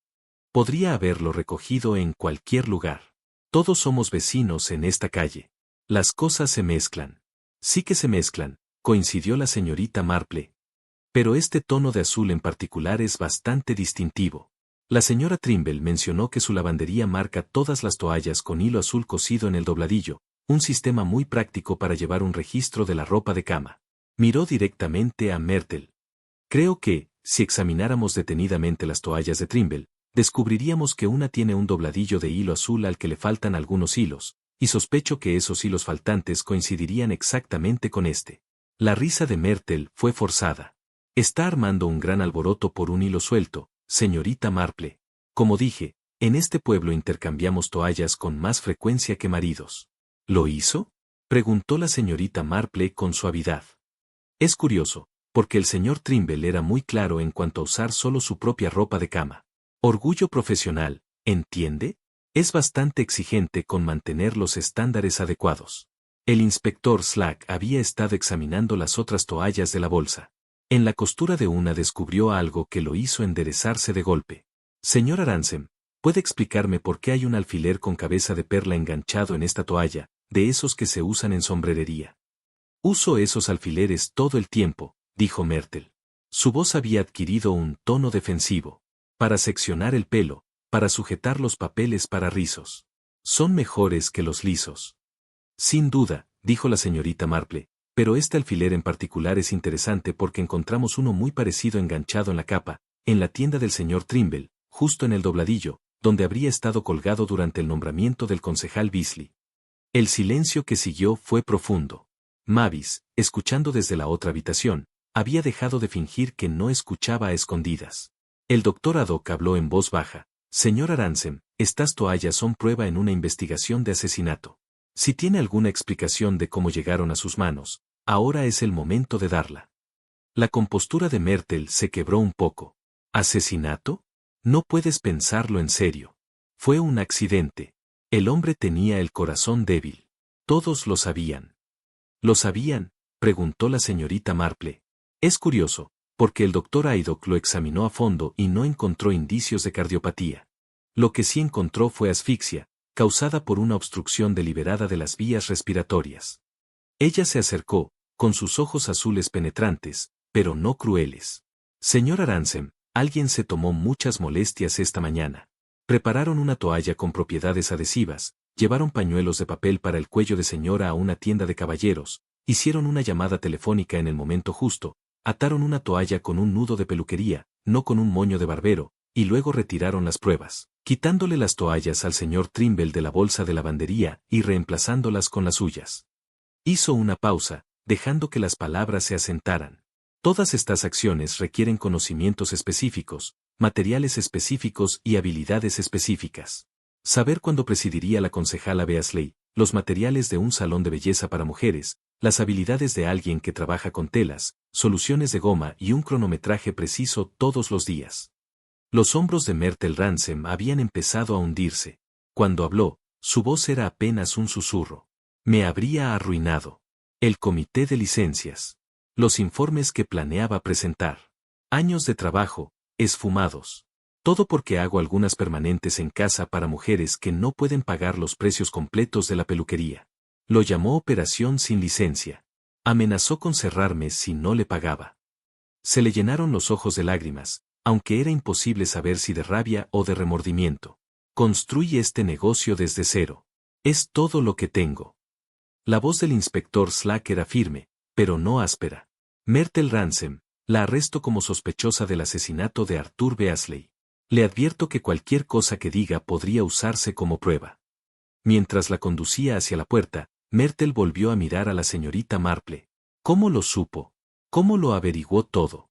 Podría haberlo recogido en cualquier lugar. Todos somos vecinos en esta calle. Las cosas se mezclan. Sí que se mezclan, coincidió la señorita Marple. Pero este tono de azul en particular es bastante distintivo. La señora Trimble mencionó que su lavandería marca todas las toallas con hilo azul cosido en el dobladillo, un sistema muy práctico para llevar un registro de la ropa de cama. Miró directamente a Myrtle. Creo que, si examináramos detenidamente las toallas de Trimble, descubriríamos que una tiene un dobladillo de hilo azul al que le faltan algunos hilos, y sospecho que esos hilos faltantes coincidirían exactamente con este. La risa de Myrtle fue forzada. Está armando un gran alboroto por un hilo suelto, señorita Marple. Como dije, en este pueblo intercambiamos toallas con más frecuencia que maridos. ¿Lo hizo? Preguntó la señorita Marple con suavidad. Es curioso, porque el señor Trimble era muy claro en cuanto a usar solo su propia ropa de cama. Orgullo profesional, ¿entiende? Es bastante exigente con mantener los estándares adecuados. El inspector Slack había estado examinando las otras toallas de la bolsa. En la costura de una descubrió algo que lo hizo enderezarse de golpe. Señor Arancem, ¿puede explicarme por qué hay un alfiler con cabeza de perla enganchado en esta toalla, de esos que se usan en sombrerería? Uso esos alfileres todo el tiempo, dijo Myrtle. Su voz había adquirido un tono defensivo. Para seccionar el pelo, para sujetar los papeles para rizos. Son mejores que los lisos. Sin duda, dijo la señorita Marple, pero este alfiler en particular es interesante porque encontramos uno muy parecido enganchado en la capa, en la tienda del señor Trimble, justo en el dobladillo, donde habría estado colgado durante el nombramiento del concejal Beasley. El silencio que siguió fue profundo. Mavis, escuchando desde la otra habitación, había dejado de fingir que no escuchaba a escondidas. El doctor Haddock habló en voz baja. Señor Arancem, estas toallas son prueba en una investigación de asesinato. Si tiene alguna explicación de cómo llegaron a sus manos, ahora es el momento de darla. La compostura de Myrtle se quebró un poco. ¿Asesinato? No puedes pensarlo en serio. Fue un accidente. El hombre tenía el corazón débil. Todos lo sabían. ¿Lo sabían?, preguntó la señorita Marple. Es curioso, porque el doctor Haydock lo examinó a fondo y no encontró indicios de cardiopatía. Lo que sí encontró fue asfixia, causada por una obstrucción deliberada de las vías respiratorias. Ella se acercó, con sus ojos azules penetrantes, pero no crueles. Señor Arancem, alguien se tomó muchas molestias esta mañana. Prepararon una toalla con propiedades adhesivas, llevaron pañuelos de papel para el cuello de señora a una tienda de caballeros, hicieron una llamada telefónica en el momento justo, ataron una toalla con un nudo de peluquería, no con un moño de barbero, y luego retiraron las pruebas, quitándole las toallas al señor Trimble de la bolsa de lavandería y reemplazándolas con las suyas. Hizo una pausa, dejando que las palabras se asentaran. Todas estas acciones requieren conocimientos específicos, materiales específicos y habilidades específicas. Saber cuándo presidiría la concejala Beasley, los materiales de un salón de belleza para mujeres, las habilidades de alguien que trabaja con telas, soluciones de goma y un cronometraje preciso todos los días. Los hombros de Myrtle Ransom habían empezado a hundirse. Cuando habló, su voz era apenas un susurro. Me habría arruinado. El comité de licencias. Los informes que planeaba presentar. Años de trabajo, esfumados. Todo porque hago algunas permanentes en casa para mujeres que no pueden pagar los precios completos de la peluquería. Lo llamó operación sin licencia. Amenazó con cerrarme si no le pagaba. Se le llenaron los ojos de lágrimas, aunque era imposible saber si de rabia o de remordimiento. Construye este negocio desde cero. Es todo lo que tengo. La voz del inspector Slack era firme, pero no áspera. Myrtle Ransom, la arresto como sospechosa del asesinato de Arthur Beasley. Le advierto que cualquier cosa que diga podría usarse como prueba. Mientras la conducía hacia la puerta, Myrtle volvió a mirar a la señorita Marple. ¿Cómo lo supo? ¿Cómo lo averiguó todo?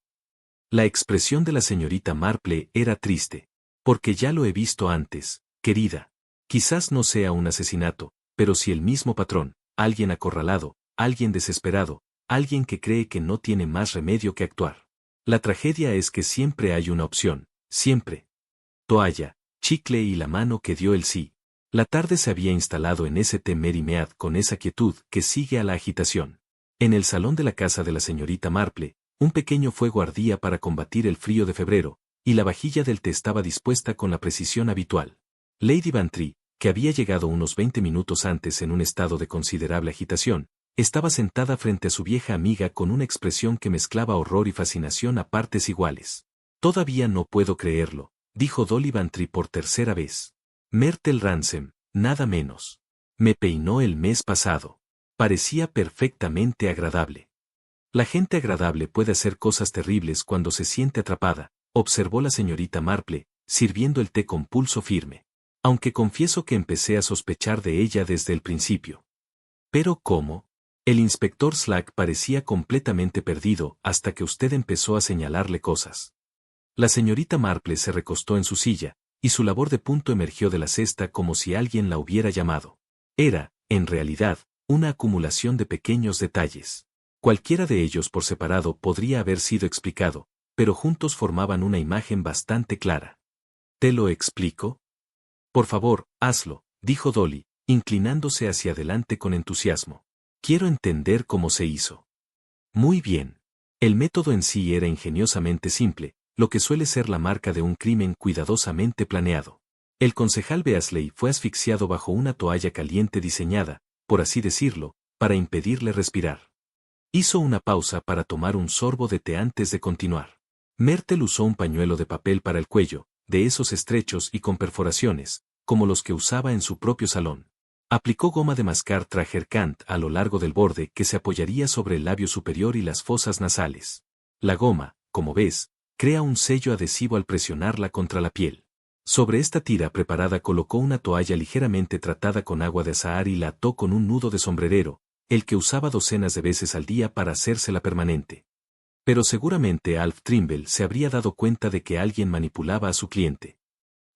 La expresión de la señorita Marple era triste. Porque ya lo he visto antes, querida. Quizás no sea un asesinato, pero si el mismo patrón, alguien acorralado, alguien desesperado, alguien que cree que no tiene más remedio que actuar. La tragedia es que siempre hay una opción, siempre. Toalla, chicle y la mano que dio el sí. La tarde se había instalado en St. Mary Mead con esa quietud que sigue a la agitación. En el salón de la casa de la señorita Marple, un pequeño fuego ardía para combatir el frío de febrero, y la vajilla del té estaba dispuesta con la precisión habitual. Lady Bantry, que había llegado unos 20 minutos antes en un estado de considerable agitación, estaba sentada frente a su vieja amiga con una expresión que mezclaba horror y fascinación a partes iguales. Todavía no puedo creerlo, dijo Dolly Bantry por tercera vez. Myrtle Ransom, nada menos. Me peinó el mes pasado. Parecía perfectamente agradable. La gente agradable puede hacer cosas terribles cuando se siente atrapada, observó la señorita Marple, sirviendo el té con pulso firme. Aunque confieso que empecé a sospechar de ella desde el principio. ¿Pero cómo? El inspector Slack parecía completamente perdido hasta que usted empezó a señalarle cosas. La señorita Marple se recostó en su silla, y su labor de punto emergió de la cesta como si alguien la hubiera llamado. Era, en realidad, una acumulación de pequeños detalles. Cualquiera de ellos por separado podría haber sido explicado, pero juntos formaban una imagen bastante clara. ¿Te lo explico? Por favor, hazlo, dijo Dolly, inclinándose hacia adelante con entusiasmo. Quiero entender cómo se hizo. Muy bien. El método en sí era ingeniosamente simple, lo que suele ser la marca de un crimen cuidadosamente planeado. El concejal Beasley fue asfixiado bajo una toalla caliente diseñada, por así decirlo, para impedirle respirar. Hizo una pausa para tomar un sorbo de té antes de continuar. Myrtle usó un pañuelo de papel para el cuello, de esos estrechos y con perforaciones, como los que usaba en su propio salón. Aplicó goma de mascar Tragerkant a lo largo del borde que se apoyaría sobre el labio superior y las fosas nasales. La goma, como ves, crea un sello adhesivo al presionarla contra la piel. Sobre esta tira preparada colocó una toalla ligeramente tratada con agua de azahar y la ató con un nudo de sombrerero, el que usaba docenas de veces al día para hacérsela permanente. Pero seguramente Alf Trimble se habría dado cuenta de que alguien manipulaba a su cliente.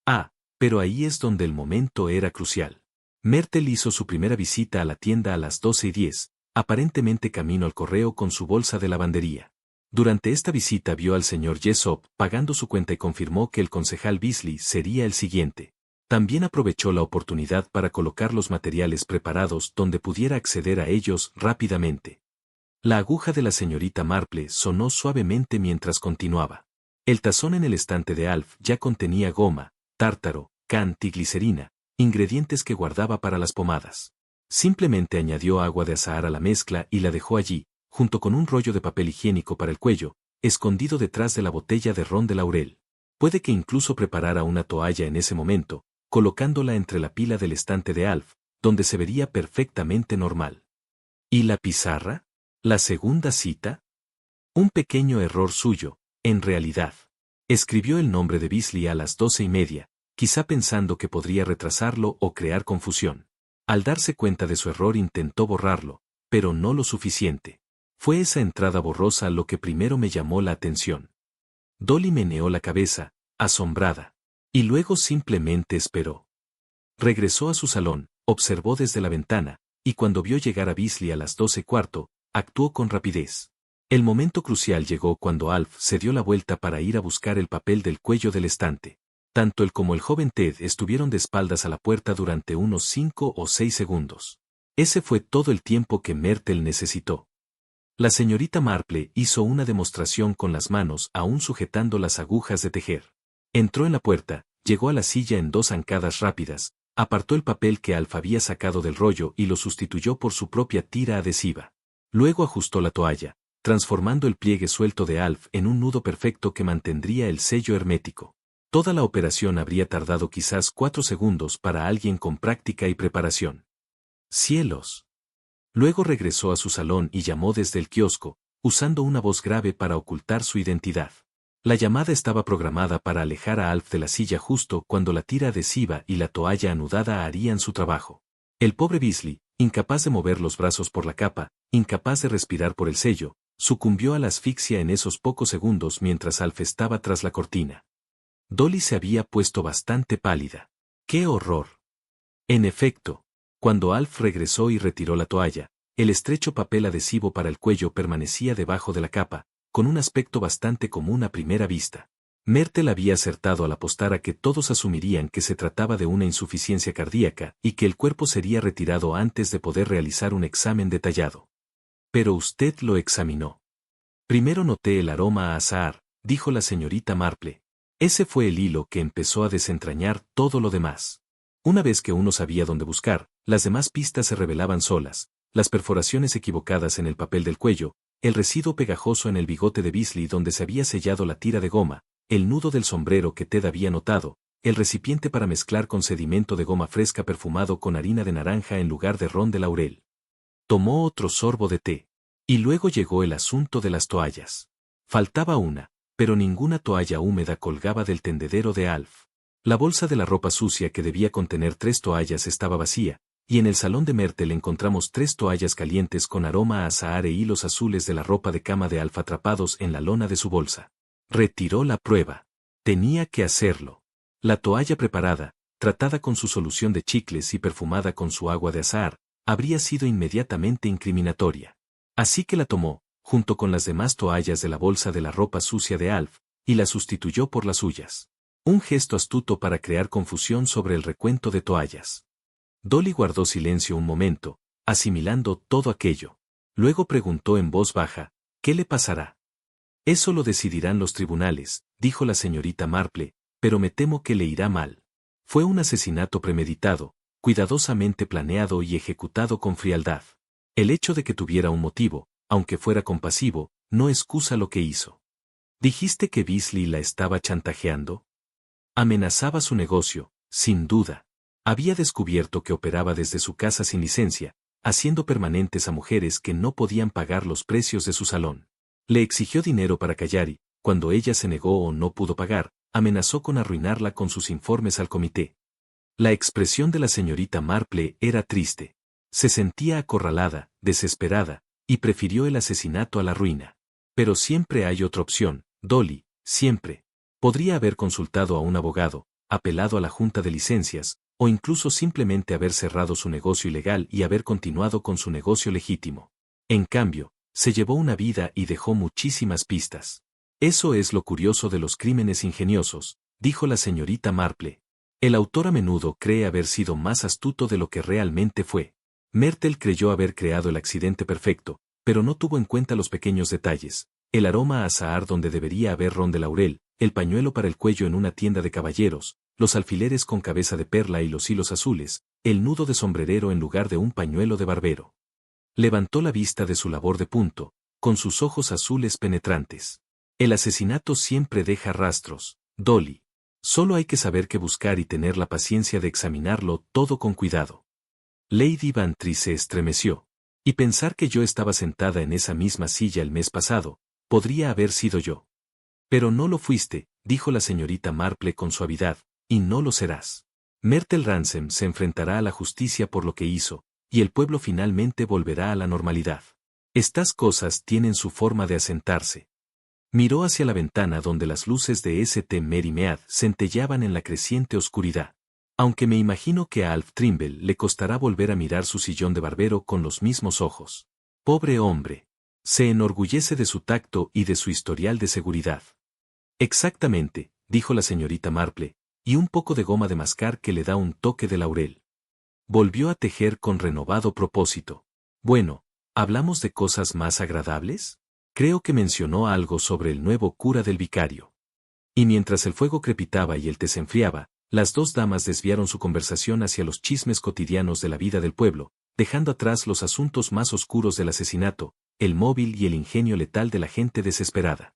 Ah, pero ahí es donde el momento era crucial. Myrtle hizo su primera visita a la tienda a las 12:10, aparentemente camino al correo con su bolsa de lavandería. Durante esta visita vio al señor Jessop pagando su cuenta y confirmó que el concejal Beasley sería el siguiente. También aprovechó la oportunidad para colocar los materiales preparados donde pudiera acceder a ellos rápidamente. La aguja de la señorita Marple sonó suavemente mientras continuaba. El tazón en el estante de Alf ya contenía goma, tártaro, cant y glicerina, ingredientes que guardaba para las pomadas. Simplemente añadió agua de azahar a la mezcla y la dejó allí, junto con un rollo de papel higiénico para el cuello, escondido detrás de la botella de ron de laurel. Puede que incluso preparara una toalla en ese momento, colocándola entre la pila del estante de Alf, donde se vería perfectamente normal. ¿Y la pizarra? ¿La segunda cita? Un pequeño error suyo, en realidad. Escribió el nombre de Beasley a las 12:30, quizá pensando que podría retrasarlo o crear confusión. Al darse cuenta de su error intentó borrarlo, pero no lo suficiente. Fue esa entrada borrosa lo que primero me llamó la atención. Dolly meneó la cabeza, asombrada. Y luego simplemente esperó. Regresó a su salón, observó desde la ventana, y cuando vio llegar a Beasley a las 12:15, actuó con rapidez. El momento crucial llegó cuando Alf se dio la vuelta para ir a buscar el papel del cuello del estante. Tanto él como el joven Ted estuvieron de espaldas a la puerta durante unos 5 o 6 segundos. Ese fue todo el tiempo que Myrtle necesitó. La señorita Marple hizo una demostración con las manos aún sujetando las agujas de tejer. Entró en la puerta, llegó a la silla en 2 zancadas rápidas, apartó el papel que Alf había sacado del rollo y lo sustituyó por su propia tira adhesiva. Luego ajustó la toalla, transformando el pliegue suelto de Alf en un nudo perfecto que mantendría el sello hermético. Toda la operación habría tardado quizás 4 segundos para alguien con práctica y preparación. ¡Cielos! Luego regresó a su salón y llamó desde el kiosco, usando una voz grave para ocultar su identidad. La llamada estaba programada para alejar a Alf de la silla justo cuando la tira adhesiva y la toalla anudada harían su trabajo. El pobre Beasley, incapaz de mover los brazos por la capa, incapaz de respirar por el sello, sucumbió a la asfixia en esos pocos segundos mientras Alf estaba tras la cortina. Dolly se había puesto bastante pálida. ¡Qué horror! En efecto, cuando Alf regresó y retiró la toalla, el estrecho papel adhesivo para el cuello permanecía debajo de la capa, con un aspecto bastante común a primera vista. Myrtle había acertado al apostar a que todos asumirían que se trataba de una insuficiencia cardíaca y que el cuerpo sería retirado antes de poder realizar un examen detallado. Pero usted lo examinó. Primero noté el aroma a azahar, dijo la señorita Marple. Ese fue el hilo que empezó a desentrañar todo lo demás. Una vez que uno sabía dónde buscar, las demás pistas se revelaban solas, las perforaciones equivocadas en el papel del cuello, el residuo pegajoso en el bigote de Beasley donde se había sellado la tira de goma, el nudo del sombrero que Ted había notado, el recipiente para mezclar con sedimento de goma fresca perfumado con harina de naranja en lugar de ron de laurel. Tomó otro sorbo de té. Y luego llegó el asunto de las toallas. Faltaba una, pero ninguna toalla húmeda colgaba del tendedero de Alf. La bolsa de la ropa sucia que debía contener 3 toallas estaba vacía, y en el salón de Myrtle encontramos 3 toallas calientes con aroma a azahar e hilos azules de la ropa de cama de Alf atrapados en la lona de su bolsa. Retiró la prueba. Tenía que hacerlo. La toalla preparada, tratada con su solución de chicles y perfumada con su agua de azahar, habría sido inmediatamente incriminatoria. Así que la tomó, junto con las demás toallas de la bolsa de la ropa sucia de Alf, y la sustituyó por las suyas. Un gesto astuto para crear confusión sobre el recuento de toallas. Dolly guardó silencio un momento, asimilando todo aquello. Luego preguntó en voz baja, ¿qué le pasará? Eso lo decidirán los tribunales, dijo la señorita Marple, pero me temo que le irá mal. Fue un asesinato premeditado, cuidadosamente planeado y ejecutado con frialdad. El hecho de que tuviera un motivo, aunque fuera compasivo, no excusa lo que hizo. ¿Dijiste que Beasley la estaba chantajeando? Amenazaba su negocio, sin duda. Había descubierto que operaba desde su casa sin licencia, haciendo permanentes a mujeres que no podían pagar los precios de su salón. Le exigió dinero para callar y, cuando ella se negó o no pudo pagar, amenazó con arruinarla con sus informes al comité. La expresión de la señorita Marple era triste. Se sentía acorralada, desesperada, y prefirió el asesinato a la ruina. Pero siempre hay otra opción, Dolly, siempre. Podría haber consultado a un abogado, apelado a la junta de licencias, o incluso simplemente haber cerrado su negocio ilegal y haber continuado con su negocio legítimo. En cambio, se llevó una vida y dejó muchísimas pistas. Eso es lo curioso de los crímenes ingeniosos, dijo la señorita Marple. El autor a menudo cree haber sido más astuto de lo que realmente fue. Mertel creyó haber creado el accidente perfecto, pero no tuvo en cuenta los pequeños detalles, el aroma a azahar donde debería haber ron de laurel, el pañuelo para el cuello en una tienda de caballeros, los alfileres con cabeza de perla y los hilos azules, el nudo de sombrerero en lugar de un pañuelo de barbero. Levantó la vista de su labor de punto, con sus ojos azules penetrantes. El asesinato siempre deja rastros, Dolly. Solo hay que saber qué buscar y tener la paciencia de examinarlo todo con cuidado. Lady Bantry se estremeció. Y pensar que yo estaba sentada en esa misma silla el mes pasado, podría haber sido yo. Pero no lo fuiste, dijo la señorita Marple con suavidad, y no lo serás. Myrtle Ransom se enfrentará a la justicia por lo que hizo, y el pueblo finalmente volverá a la normalidad. Estas cosas tienen su forma de asentarse. Miró hacia la ventana donde las luces de St. Mary Mead centellaban en la creciente oscuridad. Aunque me imagino que a Alf Trimble le costará volver a mirar su sillón de barbero con los mismos ojos. Pobre hombre. Se enorgullece de su tacto y de su historial de seguridad. Exactamente, dijo la señorita Marple, y un poco de goma de mascar que le da un toque de laurel. Volvió a tejer con renovado propósito. Bueno, ¿hablamos de cosas más agradables? Creo que mencionó algo sobre el nuevo cura del vicario. Y mientras el fuego crepitaba y el té se enfriaba, las dos damas desviaron su conversación hacia los chismes cotidianos de la vida del pueblo, dejando atrás los asuntos más oscuros del asesinato, el móvil y el ingenio letal de la gente desesperada.